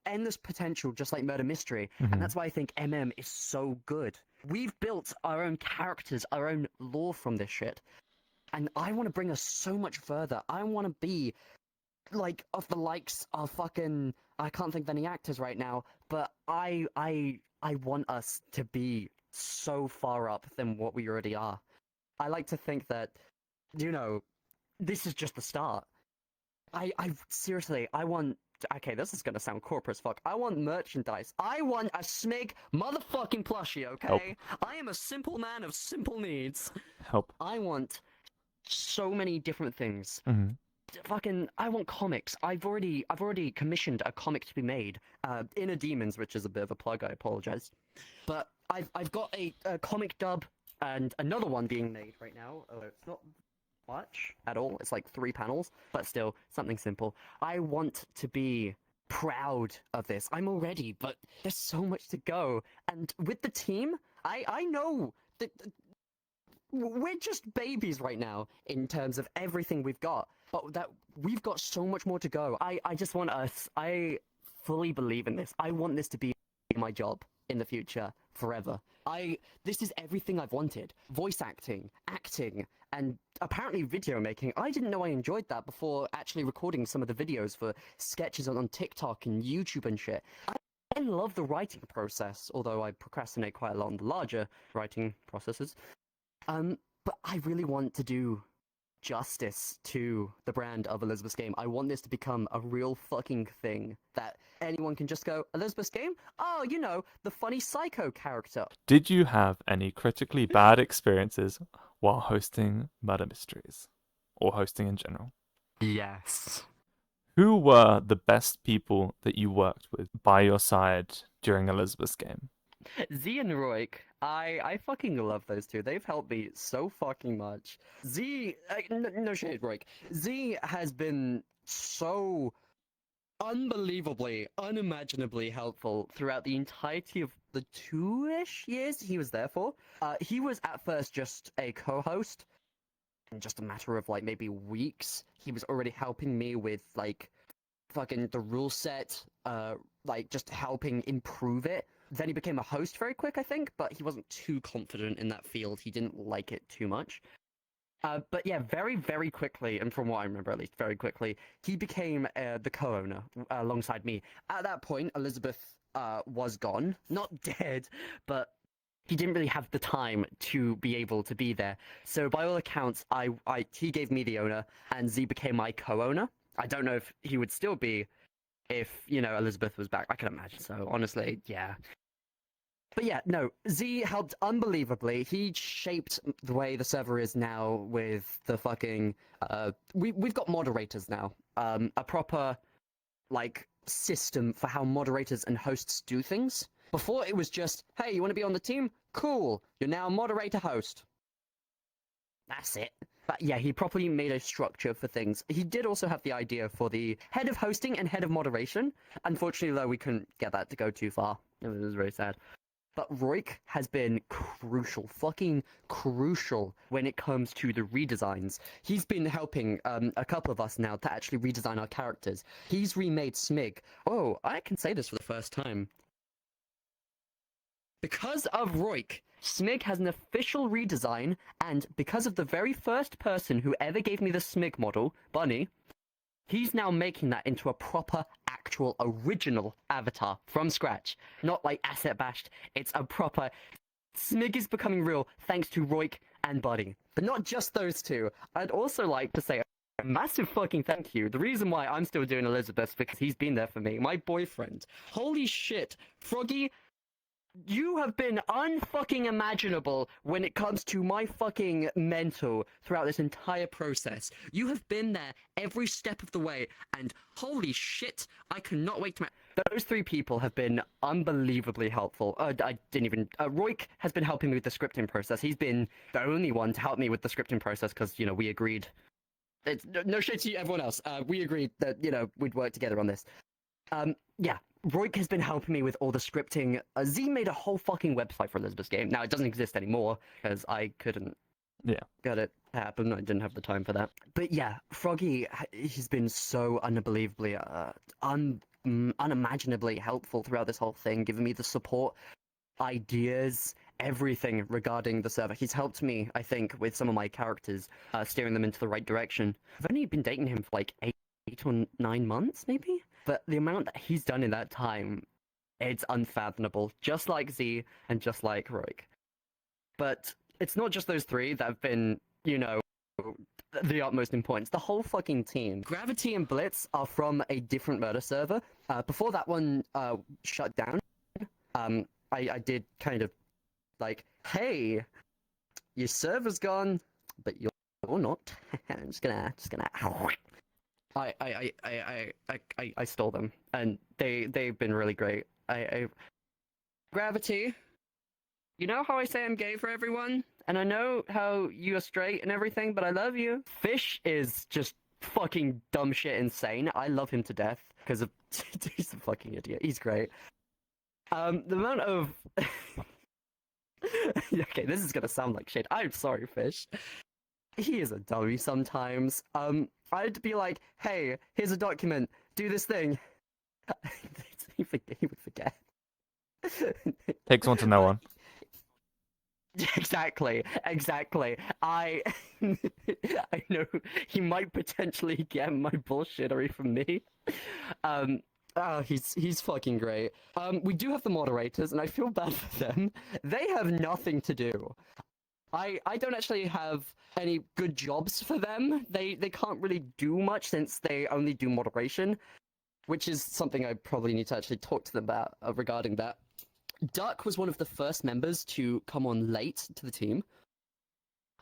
Speaker 2: endless potential, just like Murder Mystery.
Speaker 1: Mhm.
Speaker 2: And that's why I think MM is so good. We've built our own characters, our own lore from this shit. And I want to bring us so much further. I want to be like of the likes of fucking, I can't think of any actors right now, but I want us to be so far up than what we already are. I like to think that, you know, this is just the start. I seriously, I want. Okay, this is gonna sound corporate as fuck. I want merchandise. I want a Smig motherfucking plushie. Okay, I am a simple man of simple needs.
Speaker 1: Help.
Speaker 2: I want so many different things.
Speaker 1: Mhm.
Speaker 2: Fucking, I want comics. I've already commissioned a comic to be made. Inner Demons, which is a bit of a plug. I apologize, but I've got a comic dub and another one being made right now. It's not much at all. It's like 3 panels, but still something simple. I want to be proud of this. I'm already, but there's so much to go. And with the team, I know that we're just babies right now in terms of everything we've got, but that we've got so much more to go. I just want us. I fully believe in this. I want this to be my job in the future forever. This is everything I've wanted. Voice acting, and apparently video making. I didn't know I enjoyed that before actually recording some of the videos for sketches on TikTok and YouTube and shit. I love the writing process, although I procrastinate quite a lot on the larger writing processes. But I really want to do justice to the brand of Elizabeth's Game. I want this to become a real fucking thing that anyone can just go, Elizabeth's Game? Oh, you know, the funny psycho character.
Speaker 1: Did you have any critically bad experiences while hosting Murder Mysteries? Or hosting in general?
Speaker 2: Yes.
Speaker 1: Who were the best people that you worked with by your side during Elizabeth's Game?
Speaker 2: Z and Roik, I fucking love those two. They've helped me so fucking much. Z, no shade, Roik. Z has been so unbelievably, unimaginably helpful throughout the entirety of the 2-ish years he was there for. He was at first just a co-host. In just a matter of like maybe weeks, he was already helping me with like fucking the rule set, like just helping improve it. Then he became a host very quick, I think, but he wasn't too confident in that field. He didn't like it too much. But yeah, very, very quickly, and from what I remember at least, very quickly, he became the co-owner alongside me. At that point, Elizabeth was gone. Not dead, but he didn't really have the time to be able to be there. So by all accounts, he gave me the owner, and Z became my co-owner. I don't know if he would still be if, you know, Elizabeth was back. I can imagine so, honestly, yeah. But yeah, no, Z helped unbelievably. He shaped the way the server is now with the fucking... we've got moderators now. A proper, like, system for how moderators and hosts do things. Before, it was just, hey, you want to be on the team? Cool, you're now a moderator-host. That's it. But yeah, he properly made a structure for things. He did also have the idea for the head of hosting and head of moderation. Unfortunately, though, we couldn't get that to go too far. It was very sad. But Roik has been crucial, fucking crucial when it comes to the redesigns. He's been helping a couple of us now to actually redesign our characters. He's remade Smig. Oh, I can say this for the first time. Because of Roik, Smig has an official redesign, and because of the very first person who ever gave me the Smig model, Bunny, he's now making that into a proper, actual, original avatar from scratch. Not like asset bashed, it's a proper... Smig is becoming real thanks to Roik and Bunny. But not just those two. I'd also like to say a massive fucking thank you. The reason why I'm still doing Elizabeth is because he's been there for me. My boyfriend. Holy shit. Froggy... You have been unfucking imaginable when it comes to my fucking mental throughout this entire process. You have been there every step of the way, and holy shit, I cannot wait to... Those 3 people have been unbelievably helpful. I didn't even... Roik has been helping me with the scripting process. He's been the only one to help me with the scripting process because, you know, we agreed... It's no shade to everyone else. We agreed that, you know, we'd work together on this. Yeah. Roik has been helping me with all the scripting. Z made a whole fucking website for Elizabeth's Game. Now, it doesn't exist anymore, because I couldn't get it to happen. I didn't have the time for that. But yeah, Froggy, he's been so unbelievably unimaginably helpful throughout this whole thing, giving me the support, ideas, everything regarding the server. He's helped me, I think, with some of my characters, steering them into the right direction. I've only been dating him for like 8 or 9 months, maybe? But the amount that he's done in that time, it's unfathomable. Just like Z and just like Roik. But it's not just those three that have been, the utmost importance. The whole fucking team. Gravity and Blitz are from a different murder server. Before that one shut down, I did kind of like, hey, your server's gone, but you're not. I'm just gonna. I stole them, and they've been really great. Gravity. You know how I say I'm gay for everyone? And I know how you are straight and everything, but I love you. Fish is just fucking dumb shit insane. I love him to death because of he's a fucking idiot. He's great. The amount of okay, this is gonna sound like shit. I'm sorry, Fish. He is a dummy sometimes. I'd be like, hey, here's a document. Do this thing. He would forget.
Speaker 1: Takes one to know one.
Speaker 2: Exactly. I know he might potentially get my bullshittery from me. He's fucking great. We do have the moderators, and I feel bad for them. They have nothing to do. I don't actually have any good jobs for them. They can't really do much since they only do moderation, which is something I probably need to actually talk to them about regarding that. Duck was one of the first members to come on late to the team.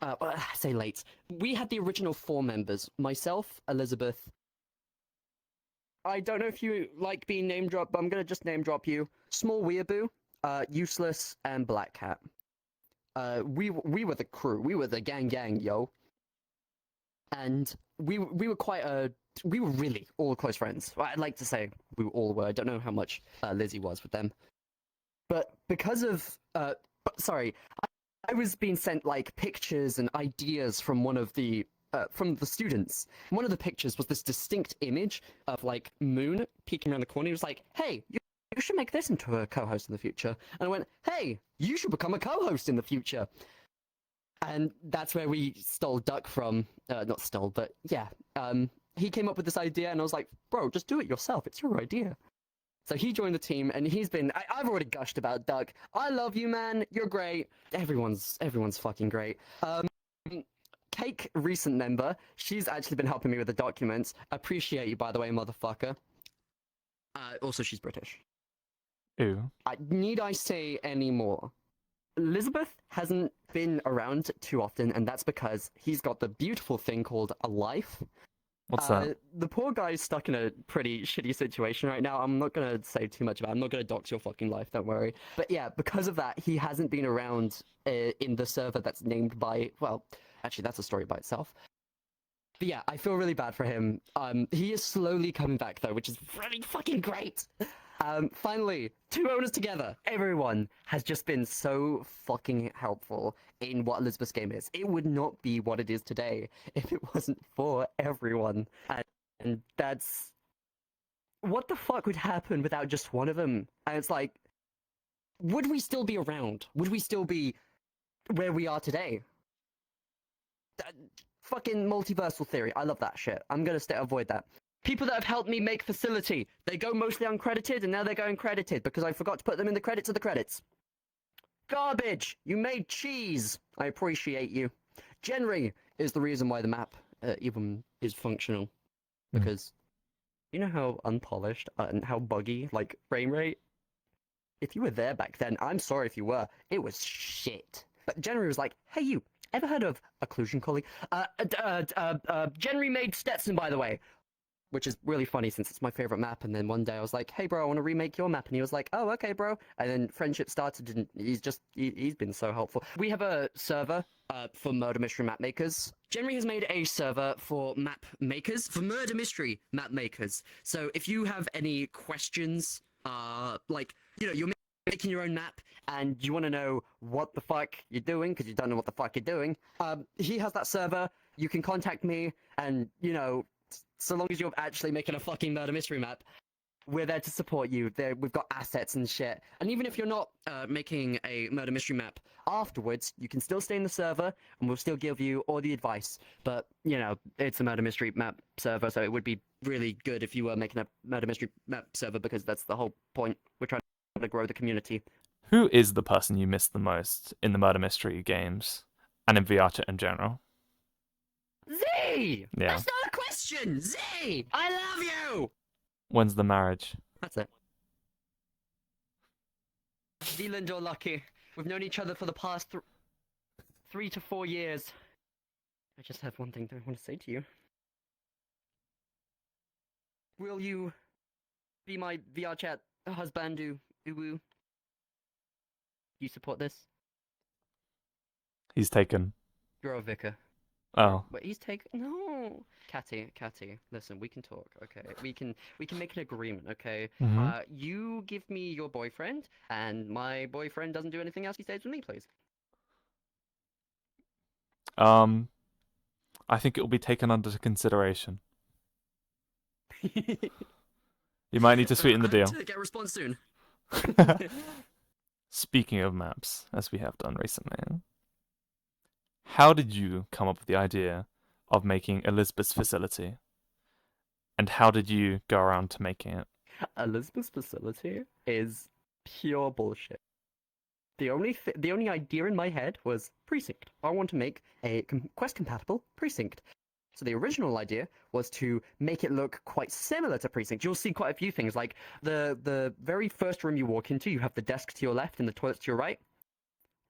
Speaker 2: I say late. We had the original 4 members. Myself, Elizabeth. I don't know if you like being name dropped, but I'm going to just name drop you. Small Weeaboo, Useless, and Black Cat. We were the crew. We were the gang, yo. And we were we were really all close friends. Well, I'd like to say we all were. I don't know how much Lizzie was with them. But because of, I was being sent like pictures and ideas from one of the students. One of the pictures was this distinct image of like Moon peeking around the corner. He was like, "Hey, you should make this into a co-host in the future." And I went, "Hey, you should become a co-host in the future." And that's where we stole Duck from. Not stole, but yeah. He came up with this idea, and I was like, "Bro, just do it yourself. It's your idea." So he joined the team, and he's been. I've already gushed about Doug. I love you, man. You're great. Everyone's fucking great. Cake, recent member. She's actually been helping me with the documents. Appreciate you, by the way, motherfucker. Also, she's British.
Speaker 1: Ew.
Speaker 2: Need I say any more? Elizabeth hasn't been around too often, and that's because he's got the beautiful thing called a life.
Speaker 1: What's that?
Speaker 2: The poor guy's stuck in a pretty shitty situation right now. I'm not gonna say too much about it. I'm not gonna dox your fucking life, don't worry. But yeah, because of that, he hasn't been around in the server that's named by, well, actually that's a story by itself. But yeah, I feel really bad for him. He is slowly coming back though, which is really fucking great. Finally, 2 owners together. Everyone has just been so fucking helpful in what Elizabeth's game is. It would not be what it is today if it wasn't for everyone. And that's... What the fuck would happen without just one of them? And it's like, would we still be around? Would we still be where we are today? Fucking multiversal theory. I love that shit. I'm gonna avoid that. People that have helped me make facility, they go mostly uncredited, and now they're going credited because I forgot to put them in the credits of the credits. Garbage! You made cheese! I appreciate you. Genry is the reason why the map even is functional. Because you know how unpolished and how buggy, like, frame rate? If you were there back then, I'm sorry if you were. It was shit. But Genry was like, hey you, ever heard of occlusion calling? Genry made Stetson, by the way. Which is really funny since it's my favorite map. And then one day I was like, hey bro, I want to remake your map. And he was like, oh, okay, bro. And then friendship started, and he's been so helpful. We have a server for murder mystery map makers. Genry has made a server for map makers, for murder mystery map makers. So if you have any questions, like, you know, you're making your own map and you want to know what the fuck you're doing because you don't know what the fuck you're doing, he has that server. You can contact me, and, you know, so long as you're actually making a fucking murder mystery map, we're there to support you. We've got assets and shit. And even if you're not making a murder mystery map afterwards, you can still stay in the server, and we'll still give you all the advice. But, you know, it's a murder mystery map server, so it would be really good if you were making a murder mystery map server, because that's the whole point. We're trying to grow the community.
Speaker 1: Who is the person you miss the most in the murder mystery games and in VRChat in general?
Speaker 2: Z!
Speaker 1: Yeah.
Speaker 2: That's not a question! Z! I love you!
Speaker 1: When's the marriage?
Speaker 2: That's it. Zealand or Lucky, we've known each other for the past 3 to 4 years. I just have one thing I want to say to you. Will you be my VRChat husband, Uwu? You support this?
Speaker 1: He's taken.
Speaker 2: You're a vicar.
Speaker 1: Oh.
Speaker 2: But he's taken. No, Catty, listen, we can talk, okay? We can make an agreement, okay?
Speaker 1: Mhm.
Speaker 2: You give me your boyfriend, and my boyfriend doesn't do anything else. He stays with me, please.
Speaker 1: I think it will be taken under consideration. You might need to sweeten the
Speaker 2: I
Speaker 1: deal.
Speaker 2: hope to get a response soon.
Speaker 1: Speaking of maps, as we have done recently, how did you come up with the idea of making Elizabeth's facility? And how did you go around to making it?
Speaker 2: Elizabeth's facility is pure bullshit. The only idea in my head was precinct. I want to make a quest compatible precinct. So the original idea was to make it look quite similar to precinct. You'll see quite a few things, like the very first room you walk into, you have the desk to your left and the toilets to your right.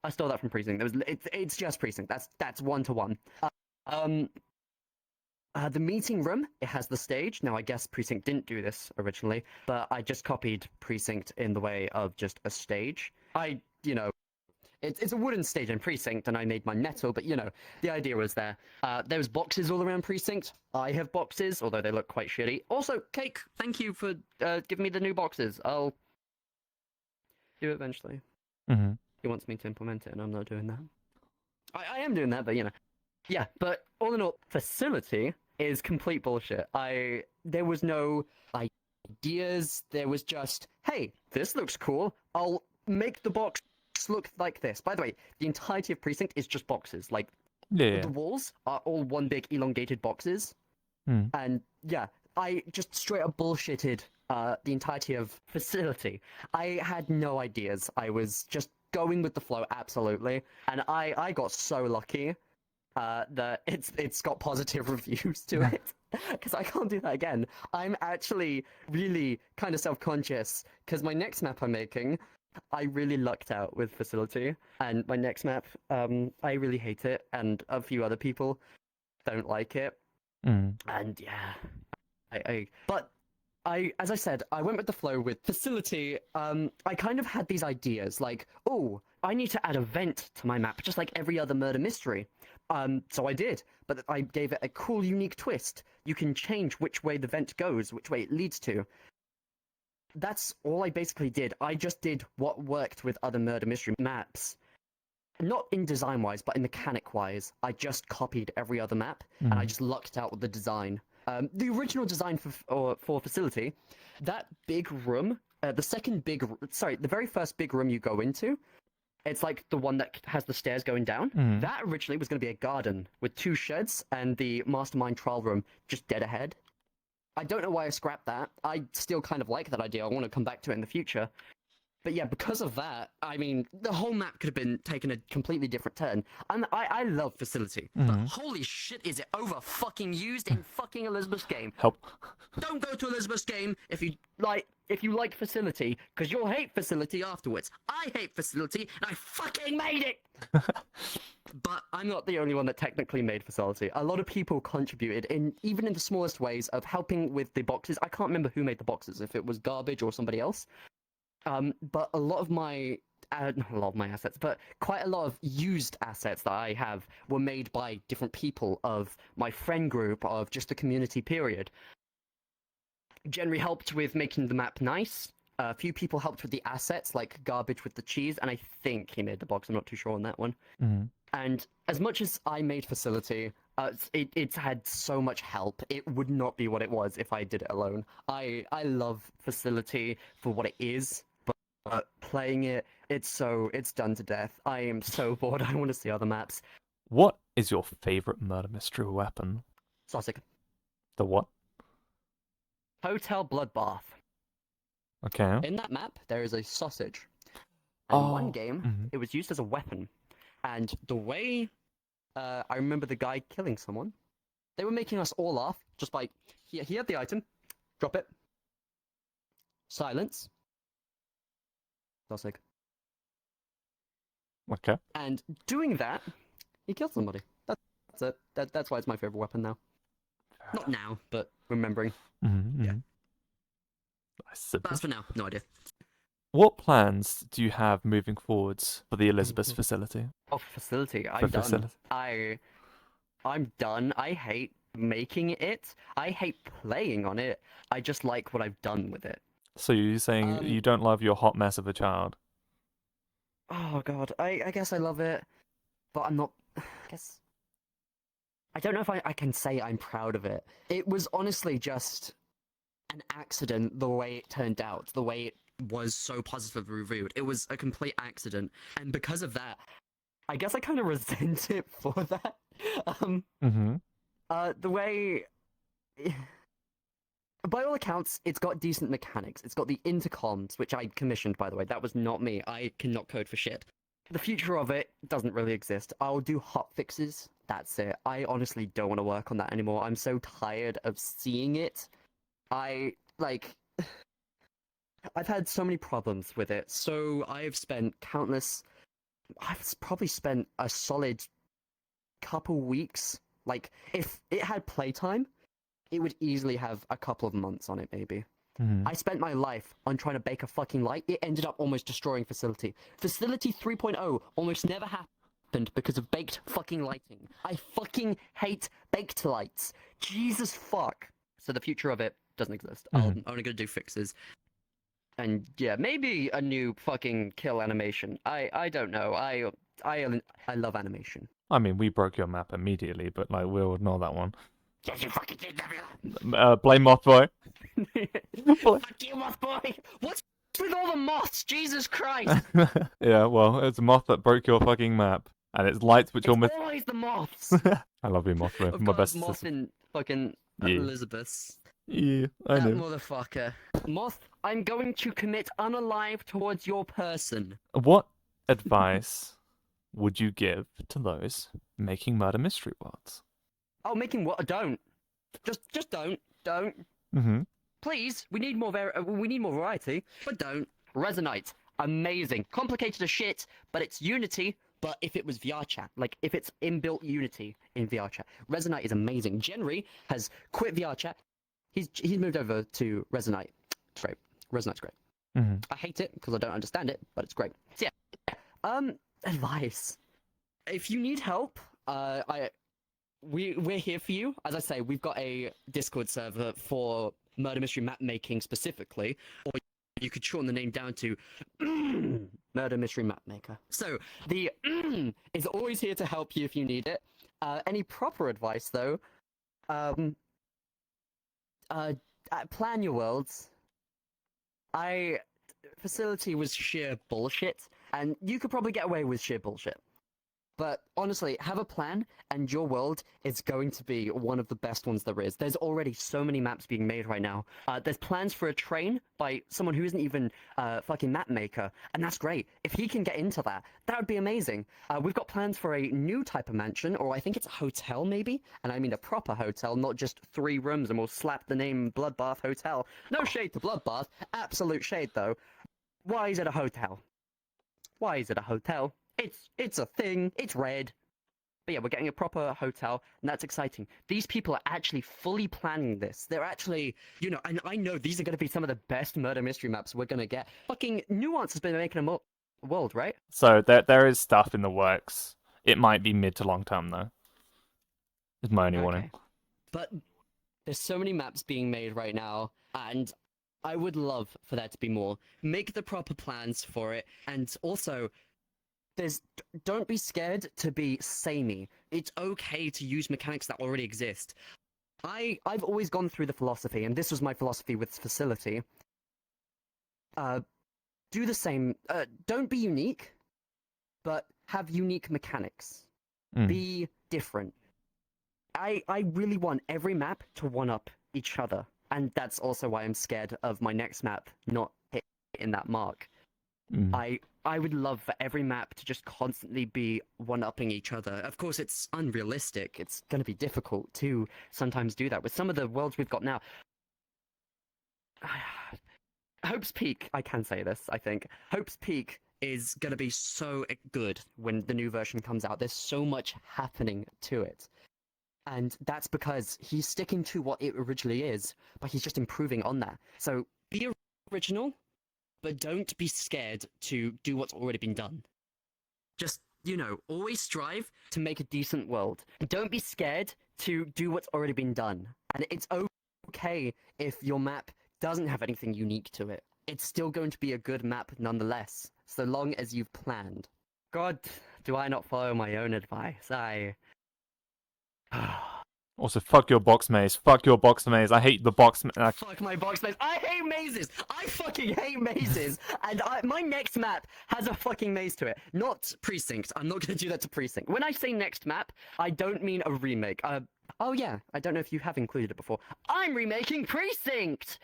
Speaker 2: I stole that from precinct. It's just precinct. That's 1-to-1. The meeting room, it has the stage. Now, I guess Precinct didn't do this originally, but I just copied Precinct in the way of just a stage. It's a wooden stage in Precinct, and I made mine metal, but, the idea was there. There's boxes all around Precinct. I have boxes, although they look quite shitty. Also, Cake, thank you for giving me the new boxes. I'll do it eventually.
Speaker 1: Mm-hmm.
Speaker 2: He wants me to implement it, and I'm not doing that. I am doing that, but, Yeah, but all in all, facility is complete bullshit. There was no ideas. There was just, hey, this looks cool. I'll make the box look like this. By the way, the entirety of Precinct is just boxes. Like,
Speaker 1: Yeah.
Speaker 2: the walls are all one big elongated boxes.
Speaker 1: Mm.
Speaker 2: And yeah, I just straight up bullshitted the entirety of facility. I had no ideas. I was just going with the flow, absolutely. And I got so lucky that it's got positive reviews to it, because I can't do that again. I'm actually really kind of self-conscious, because my next map I'm making, I really lucked out with facility, and my next map, I really hate it, and a few other people don't like it, and yeah, as I said, I went with the flow with facility. I kind of had these ideas, like, oh, I need to add a vent to my map, just like every other murder mystery. So I did, but I gave it a cool, unique twist. You can change which way the vent goes, which way it leads to. That's all I basically did. I just did what worked with other murder mystery maps. Not in design-wise, but in mechanic-wise. I just copied every other map, and I just lucked out with the design. The original design for facility, that big room, the very first big room you go into, it's like the one that has the stairs going down. That originally was going to be a garden with 2 sheds and the mastermind trial room just dead ahead. I don't know why I scrapped that. I still kind of like that idea. I want to come back to it in the future. But yeah, because of that, I mean, the whole map could have been taken a completely different turn. And I love facility, but holy shit, is it over fucking used in fucking Elizabeth's game.
Speaker 1: Help.
Speaker 2: Don't go to Elizabeth's game if you like facility, because you'll hate facility afterwards. I hate facility, and I fucking made it! But I'm not the only one that technically made facility. A lot of people contributed, even in the smallest ways, of helping with the boxes. I can't remember who made the boxes, if it was Garbage or somebody else. But a lot of my assets, but quite a lot of used assets that I have were made by different people of my friend group, of just the community period. Jenry helped with making the map nice. A few people helped with the assets, like Garbage with the cheese, and I think he made the box. I'm not too sure on that one. And as much as I made Facility, it's had so much help. It would not be what it was if I did it alone. I love Facility for what it is, but playing it, it's done to death. I am so bored. I want to see other maps.
Speaker 1: What is your favorite murder mystery weapon?
Speaker 2: Sausage.
Speaker 1: The what?
Speaker 2: Hotel Bloodbath.
Speaker 1: Okay.
Speaker 2: In that map, there is a sausage. And one
Speaker 1: Oh.
Speaker 2: game,
Speaker 1: Mhm.
Speaker 2: it was used as a weapon. And the way I remember the guy killing someone, they were making us all laugh just by he had the item, drop it, silence, sausage.
Speaker 1: Okay.
Speaker 2: And doing that, he killed somebody. That's it. That's why it's my favorite weapon now. Not now, but remembering.
Speaker 1: Mm-hmm.
Speaker 2: Yeah.
Speaker 1: Nice.
Speaker 2: But as for now, no idea.
Speaker 1: What plans do you have moving forwards for the Elizabeth facility?
Speaker 2: Oh, Facility. I'm
Speaker 1: For
Speaker 2: done.
Speaker 1: facility.
Speaker 2: I'm done. I hate making it. I hate playing on it. I just like what I've done with it.
Speaker 1: So you're saying you don't love your hot mess of a child?
Speaker 2: Oh god, I guess I love it, but I'm not. I guess I don't know if I can say I'm proud of it. It was honestly just an accident the way it turned out, the way it was so positively reviewed. It was a complete accident, and because of that, I guess I kind of resent it for that.
Speaker 1: Mm-hmm.
Speaker 2: The way. By all accounts, it's got decent mechanics. It's got the intercoms, which I commissioned, by the way. That was not me. I cannot code for shit. The future of it doesn't really exist. I'll do hotfixes. That's it. I honestly don't want to work on that anymore. I'm so tired of seeing it. I've had so many problems with it. So I've probably spent a solid couple weeks. Like, if it had playtime, it would easily have a couple of months on it, maybe.
Speaker 1: Mm-hmm.
Speaker 2: I spent my life on trying to bake a fucking light. It ended up almost destroying Facility. Facility 3.0 almost never happened because of baked fucking lighting. I fucking hate baked lights. Jesus fuck. So the future of it doesn't exist. I'm only gonna do fixes. And yeah, maybe a new fucking kill animation. I don't know. I love animation.
Speaker 1: I mean, we broke your map immediately, but like we'll ignore that one.
Speaker 2: Yes, you fucking did, Nebula.
Speaker 1: Blame Mothboy.
Speaker 2: Fuck you, moth boy. What's with all the moths? Jesus Christ.
Speaker 1: Yeah, well, it's a moth that broke your fucking map, and it's lights which
Speaker 2: It's
Speaker 1: almost.
Speaker 2: always the moths.
Speaker 1: I love you, Mothboy.
Speaker 2: Of
Speaker 1: My
Speaker 2: course,
Speaker 1: best
Speaker 2: moth
Speaker 1: assistant.
Speaker 2: and fucking
Speaker 1: Yeah.
Speaker 2: Elizabeth.
Speaker 1: Yeah, I
Speaker 2: That
Speaker 1: know.
Speaker 2: motherfucker. Moth, I'm going to commit unalive towards your person.
Speaker 1: What advice would you give to those making murder mystery worlds?
Speaker 2: Oh, making what? Don't. Just don't. Don't.
Speaker 1: Mm-hmm.
Speaker 2: Please, we need more variety, but don't. Resonite, amazing. Complicated as shit, but it's Unity. But if it was VRChat, like if it's inbuilt Unity in VRChat, Resonite is amazing. Genry has quit VRChat. He's moved over to Resonite. It's great. Resonite's great.
Speaker 1: Mm-hmm.
Speaker 2: I hate it because I don't understand it, but it's great. So yeah. Advice. If you need help, we're here for you. As I say, we've got a Discord server for murder mystery map making specifically, or you could shorten the name down to Murder Mystery Map Maker. So the is always here to help you if you need it. Any proper advice though, plan your worlds. Facility was sheer bullshit, and you could probably get away with sheer bullshit. But honestly, have a plan, and your world is going to be one of the best ones there is. There's already so many maps being made right now. There's plans for a train by someone who isn't even fucking map maker, and that's great. If he can get into that, that would be amazing. We've got plans for a new type of mansion, or I think it's a hotel maybe, and I mean a proper hotel, not just 3 rooms, and we'll slap the name Bloodbath Hotel. No shade to Bloodbath, absolute shade though. Why is it a hotel? Why is it a hotel? It's a thing. It's red. But yeah, we're getting a proper hotel, and that's exciting. These people are actually fully planning this. They're actually, and I know these are going to be some of the best murder mystery maps we're going to get. Fucking Nuance has been making a world, right?
Speaker 1: So there is stuff in the works. It might be mid to long term though. Is my only warning.
Speaker 2: But there's so many maps being made right now, and I would love for there to be more. Make the proper plans for it, and also don't be scared to be samey. It's okay to use mechanics that already exist. I've always gone through the philosophy, and this was my philosophy with Facility. Do the same. Don't be unique, but have unique mechanics. Be different. I really want every map to one-up each other, and that's also why I'm scared of my next map not hitting that mark. I would love for every map to just constantly be one-upping each other. Of course, it's unrealistic. It's going to be difficult to sometimes do that with some of the worlds we've got now. Hope's Peak, I can say this, I think. Hope's Peak is going to be so good when the new version comes out. There's so much happening to it. And that's because he's sticking to what it originally is, but he's just improving on that. So be original, but don't be scared to do what's already been done. Just, always strive to make a decent world. Don't be scared to do what's already been done. And it's okay if your map doesn't have anything unique to it. It's still going to be a good map nonetheless, so long as you've planned. God, do I not follow my own advice?
Speaker 1: Also, fuck your box maze. Fuck your box maze. I hate the box maze.
Speaker 2: Fuck my box maze. I hate mazes. I fucking hate mazes. And my next map has a fucking maze to it. Not Precinct. I'm not going to do that to Precinct. When I say next map, I don't mean a remake. Oh yeah, I don't know if you have included it before. I'm remaking Precinct!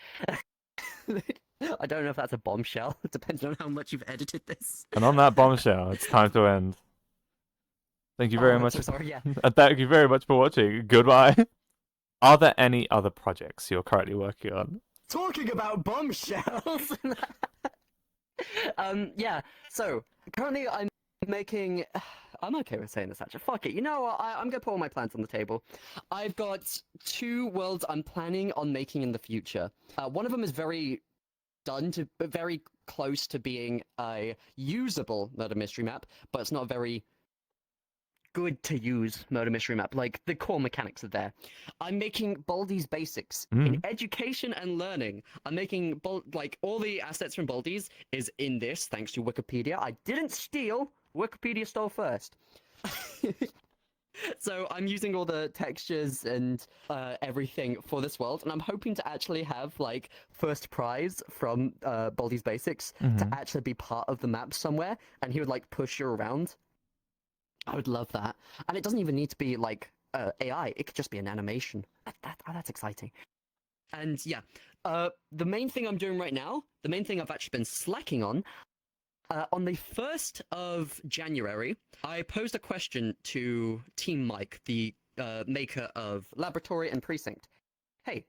Speaker 2: I don't know if that's a bombshell. It depends on how much you've edited this.
Speaker 1: And on that bombshell, it's time to end. Thank you very much.
Speaker 2: I'm so sorry, yeah.
Speaker 1: Thank you very much for watching. Goodbye. Are there any other projects you're currently working on?
Speaker 2: Talking about bombshells! Yeah, so, currently I'm making... I'm okay with saying this, actually. Fuck it. You know what? I'm going to put all my plans on the table. I've got 2 worlds I'm planning on making in the future. One of them is very close to being a usable murder mystery map, but it's not a very good to use murder mystery map. Like, the core mechanics are there. I'm making Baldi's Basics in education and learning. I'm making all the assets from Baldi's is in this, thanks to Wikipedia. I didn't steal. Wikipedia stole first. So I'm using all the textures and everything for this world, and I'm hoping to actually have first prize from Baldi's Basics to actually be part of the map somewhere, and he would push you around. I would love that, and it doesn't even need to be AI. It could just be an animation. That's exciting. And yeah, the main thing I'm doing right now, the main thing I've actually been slacking on the 1st of January, I posed a question to Team Mike, the maker of Laboratory and Precinct. Hey,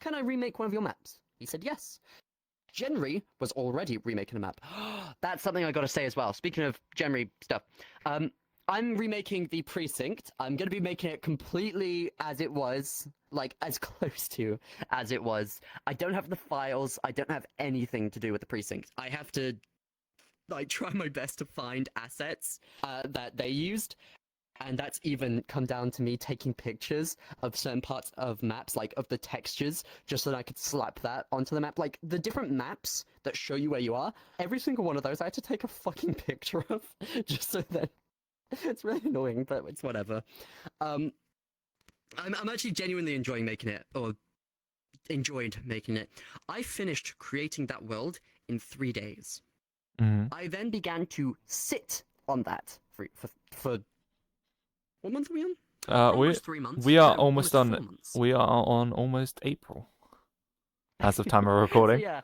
Speaker 2: can I remake one of your maps? He said yes. Genry was already remaking a map. That's something I gotta say as well. Speaking of Genry stuff, I'm remaking the Precinct. I'm gonna be making it completely as it was, as close to as it was. I don't have the files. I don't have anything to do with the Precinct. I have to try my best to find assets that they used, and that's even come down to me taking pictures of certain parts of maps, of the textures, just so that I could slap that onto the map. The different maps that show you where you are, every single one of those I had to take a fucking picture of, just so that... It's really annoying, but it's whatever. I'm actually genuinely enjoying making it, or enjoyed making it. I finished creating that world in 3 days. I then began to sit on that for what month are we on? Almost 3 months.
Speaker 1: We are
Speaker 2: No,
Speaker 1: almost on.
Speaker 2: 4 months.
Speaker 1: We are on almost April, as of time of recording.
Speaker 2: So, yeah,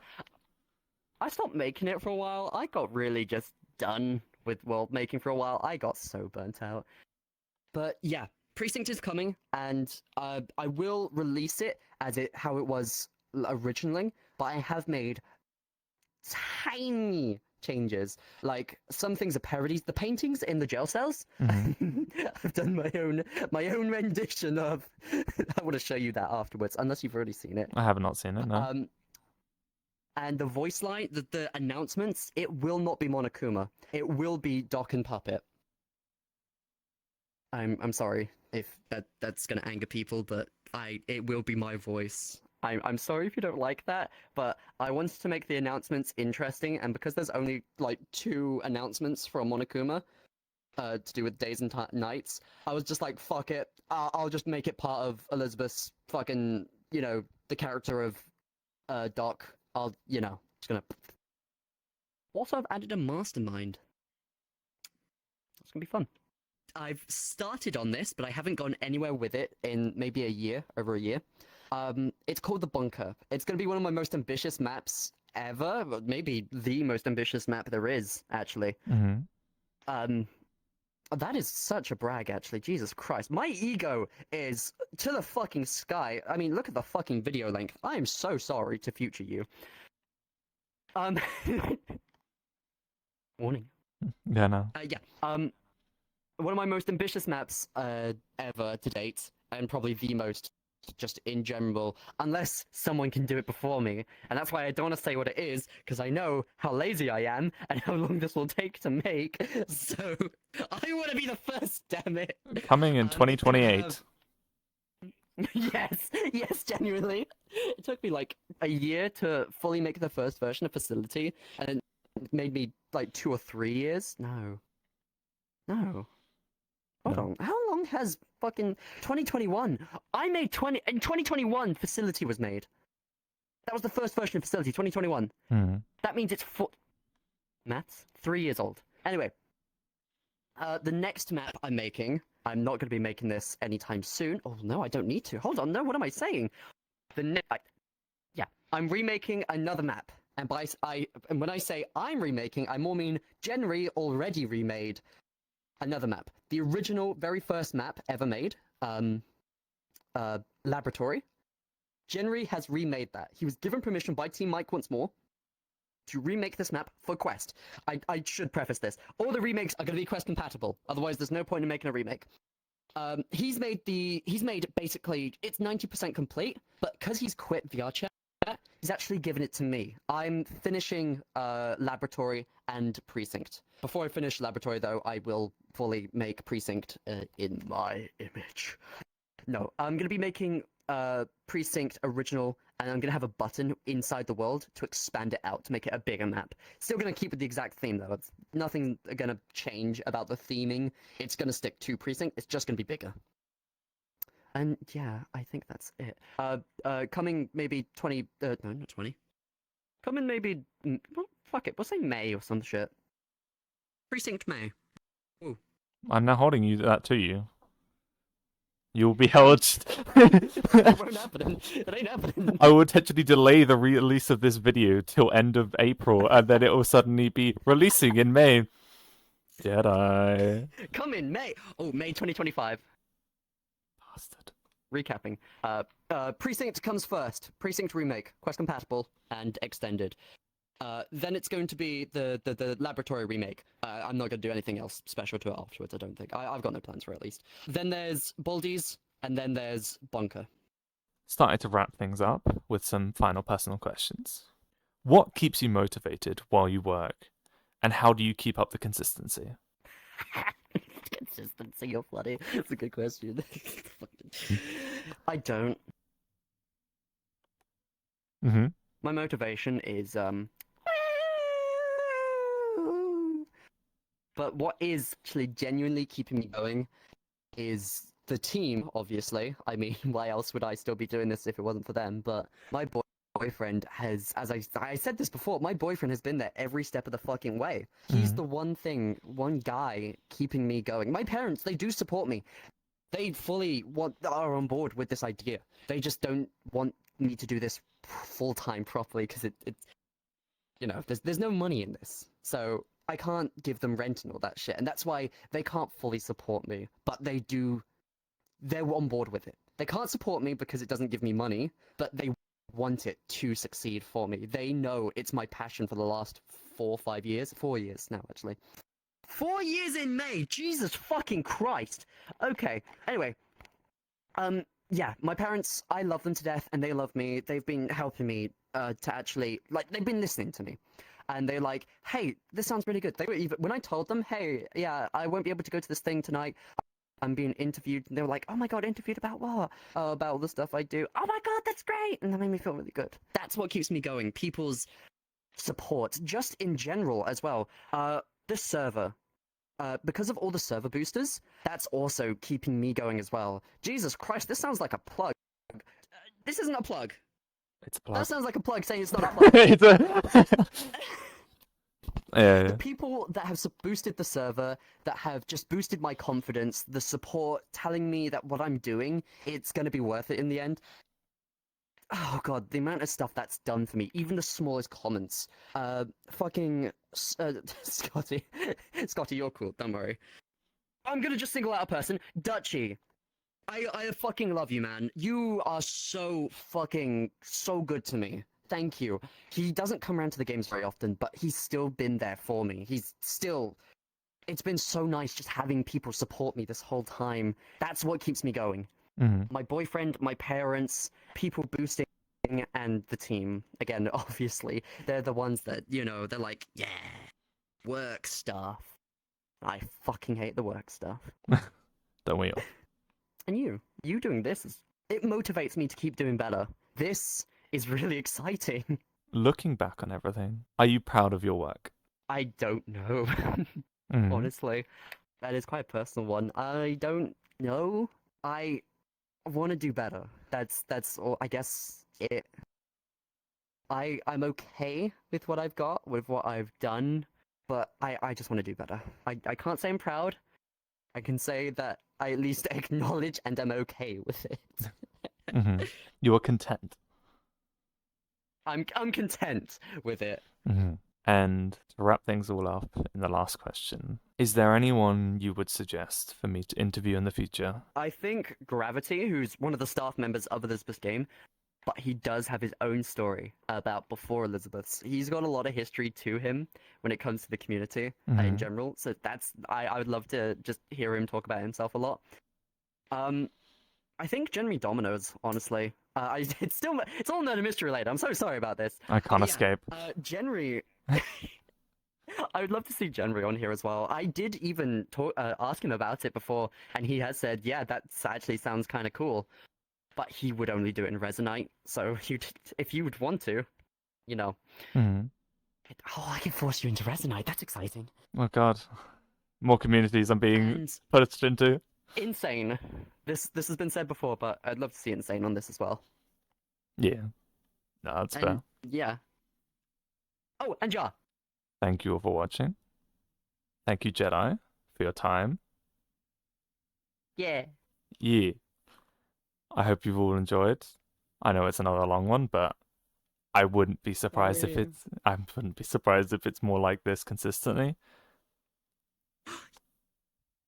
Speaker 2: I stopped making it for a while. I got really just done with world making for a while. I got so burnt out. But yeah, Precinct is coming, and I will release it how it was originally. But I have made tiny changes. Some things are parodies. The paintings in the jail cells. I've done my own rendition of. I want to show you that afterwards, unless you've already seen it.
Speaker 1: I have not seen it. No.
Speaker 2: And the voice line, the announcements, it will not be Monokuma. It will be Doc and Puppet. I'm sorry if that's gonna anger people, but it will be my voice. I'm sorry if you don't like that, but I wanted to make the announcements interesting, and because there's only like 2 announcements from Monokuma, to do with days and nights, I was just like, fuck it, I'll just make it part of Elizabeth's fucking, the character of, Doc. Just gonna. Also, I've added a mastermind. It's gonna be fun. I've started on this, but I haven't gone anywhere with it in maybe over a year. It's called the Bunker. It's gonna be one of my most ambitious maps ever, maybe the most ambitious map there is, actually.
Speaker 1: Mm-hmm.
Speaker 2: That is such a brag, actually. Jesus Christ. My ego is to the fucking sky. I mean, look at the fucking video length. I am so sorry to future you. Warning.
Speaker 1: Yeah, no.
Speaker 2: One of my most ambitious maps ever to date, and probably the most just in general, unless someone can do it before me. And that's why I don't want to say what it is, because I know how lazy I am and how long this will take to make. So I want to be the first, damn it.
Speaker 1: Coming in 2028.
Speaker 2: Yes, genuinely. It took me like a year to fully make the first version of Facility, and it made me like 2 or 3 years. No. Hold on. How long has fucking 2021? I made in 2021. Facility was made. That was the first version of Facility. 2021. That means it's maths 3 years old. Anyway, the next map I'm making. I'm not going to be making this anytime soon. Oh no, I don't need to. Hold on. No, what am I saying? I'm remaking another map. And when I say I'm remaking, I more mean Genry already remade another map. The original, very first map ever made, Laboratory. Genry has remade that. He was given permission by Team Mike once more to remake this map for Quest. I should preface this. All the remakes are going to be Quest compatible. Otherwise, there's no point in making a remake. He's made basically, it's 90% complete, but because he's quit VRChat, he's actually given it to me. I'm finishing Laboratory and Precinct. Before I finish Laboratory, though, I will fully make Precinct in my image. No, I'm going to be making Precinct original, and I'm going to have a button inside the world to expand it out, to make it a bigger map. Still going to keep with the exact theme, though. It's nothing going to change about the theming. It's going to stick to Precinct. It's just going to be bigger. And yeah, I think that's it. Coming maybe 20... no, not 20. Coming maybe... Well, fuck it, we'll say May or some shit. Precinct May. Ooh.
Speaker 1: I'm now holding that to you. You'll be held...
Speaker 2: It won't happen. It ain't happening.
Speaker 1: I will potentially delay the release of this video till end of April, and then it will suddenly be releasing in May. Jedi.
Speaker 2: Come in May. Oh, May 2025.
Speaker 1: Bastard.
Speaker 2: Recapping. Precinct comes first. Precinct remake, Quest compatible and extended. Then it's going to be the Laboratory remake. I'm not going to do anything else special to it afterwards, I don't think. I've got no plans for it, at least. Then there's Baldies, and then there's Bunker.
Speaker 1: Starting to wrap things up with some final personal questions. What keeps you motivated while you work, and how do you keep up the consistency?
Speaker 2: Consistency, you're funny. It's a good question. I don't.
Speaker 1: Mm-hmm.
Speaker 2: My motivation is but what is actually genuinely keeping me going is the team, obviously. I mean, why else would I still be doing this if it wasn't for them? But my boyfriend has, as I said this before, my boyfriend has been there every step of the fucking way. He's the one guy keeping me going. My parents, they do support me. They fully are on board with this idea. They just don't want me to do this full-time properly because there's no money in this. So I can't give them rent and all that shit. And that's why they can't fully support me. But they're on board with it. They can't support me because it doesn't give me money, but they want it to succeed for me. They know it's my passion for the last 4 or 5 years. 4 years now, actually. 4 years in May! Jesus fucking Christ! Okay, anyway. Yeah, my parents, I love them to death, and they love me. They've been helping me to actually, they've been listening to me. And they're like, hey, this sounds really good. They were even, when I told them, hey, yeah, I won't be able to go to this thing tonight. I'm being interviewed, and they were like, "Oh my god, interviewed about what? Oh, about all the stuff I do. Oh my god, that's great!" And that made me feel really good. That's what keeps me going. People's support, just in general as well. This server, because of all the server boosters, that's also keeping me going as well. Jesus Christ, this sounds like a plug. This isn't a plug.
Speaker 1: It's a plug.
Speaker 2: That sounds like a plug saying it's not a plug.
Speaker 1: It's a... yeah.
Speaker 2: The people that have boosted the server, that have just boosted my confidence, the support telling me that what I'm doing, it's going to be worth it in the end. Oh god, the amount of stuff that's done for me, even the smallest comments. Scotty. Scotty, you're cool, don't worry. I'm gonna just single out a person. Dutchy. I fucking love you, man. You are so good to me. Thank you. He doesn't come around to the games very often, but he's still been there for me. It's been so nice just having people support me this whole time. That's what keeps me going.
Speaker 1: Mm-hmm.
Speaker 2: My boyfriend, my parents, people boosting, and the team. Again, obviously, they're the ones that, they're like, yeah, work stuff. I fucking hate the work stuff.
Speaker 1: Don't we all?
Speaker 2: And you doing this, it motivates me to keep doing better. This is really exciting.
Speaker 1: Looking back on everything, are you proud of your work?
Speaker 2: I don't know.
Speaker 1: Mm-hmm.
Speaker 2: Honestly, that is quite a personal one. I don't know. I want to do better. That's all, I guess it. I'm okay with what I've got, with what I've done, but I just want to do better. I can't say I'm proud. I can say that I at least acknowledge and am okay with it.
Speaker 1: Mm-hmm. You are content.
Speaker 2: I'm content with it.
Speaker 1: Mm-hmm. And to wrap things all up in the last question, is there anyone you would suggest for me to interview in the future?
Speaker 2: I think Gravity, who's one of the staff members of Elizabeth's game, but he does have his own story about before Elizabeth's. He's got a lot of history to him when it comes to the community in general. So I would love to just hear him talk about himself a lot. I think Jeremy Dominoes, honestly. It's all murder mystery related. I'm so sorry about this.
Speaker 1: I can't escape.
Speaker 2: Genry. I would love to see Genry on here as well. I did even ask him about it before, and he has said, yeah, that actually sounds kind of cool. But he would only do it in Resonite, so if you would want to,
Speaker 1: Mm-hmm.
Speaker 2: Oh, I can force you into Resonite. That's exciting.
Speaker 1: Oh god, more communities I'm being pushed into.
Speaker 2: Insane. This has been said before, but I'd love to see Insane on this as well.
Speaker 1: Yeah, no, that's fair.
Speaker 2: Yeah. Oh, and Ja.
Speaker 1: Thank you all for watching. Thank you, Jedi, for your time.
Speaker 2: Yeah.
Speaker 1: Yeah. I hope you've all enjoyed. I know it's another long one, but I wouldn't be surprised if it's more like this consistently.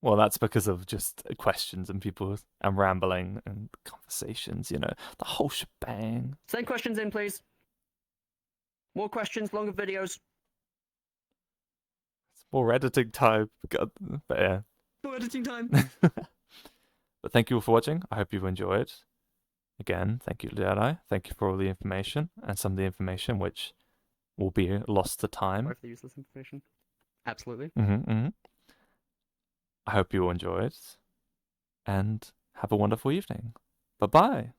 Speaker 1: Well, that's because of just questions and people and rambling and conversations, the whole shebang.
Speaker 2: Send questions in, please. More questions, longer videos.
Speaker 1: It's more editing time. God, but yeah.
Speaker 2: More editing time.
Speaker 1: But thank you all for watching. I hope you've enjoyed. Again, thank you, Jedi. Thank you for all the information and some of the information which will be lost to time.
Speaker 2: Or for the useless information. Absolutely.
Speaker 1: I hope you all enjoyed and have a wonderful evening. Bye-bye.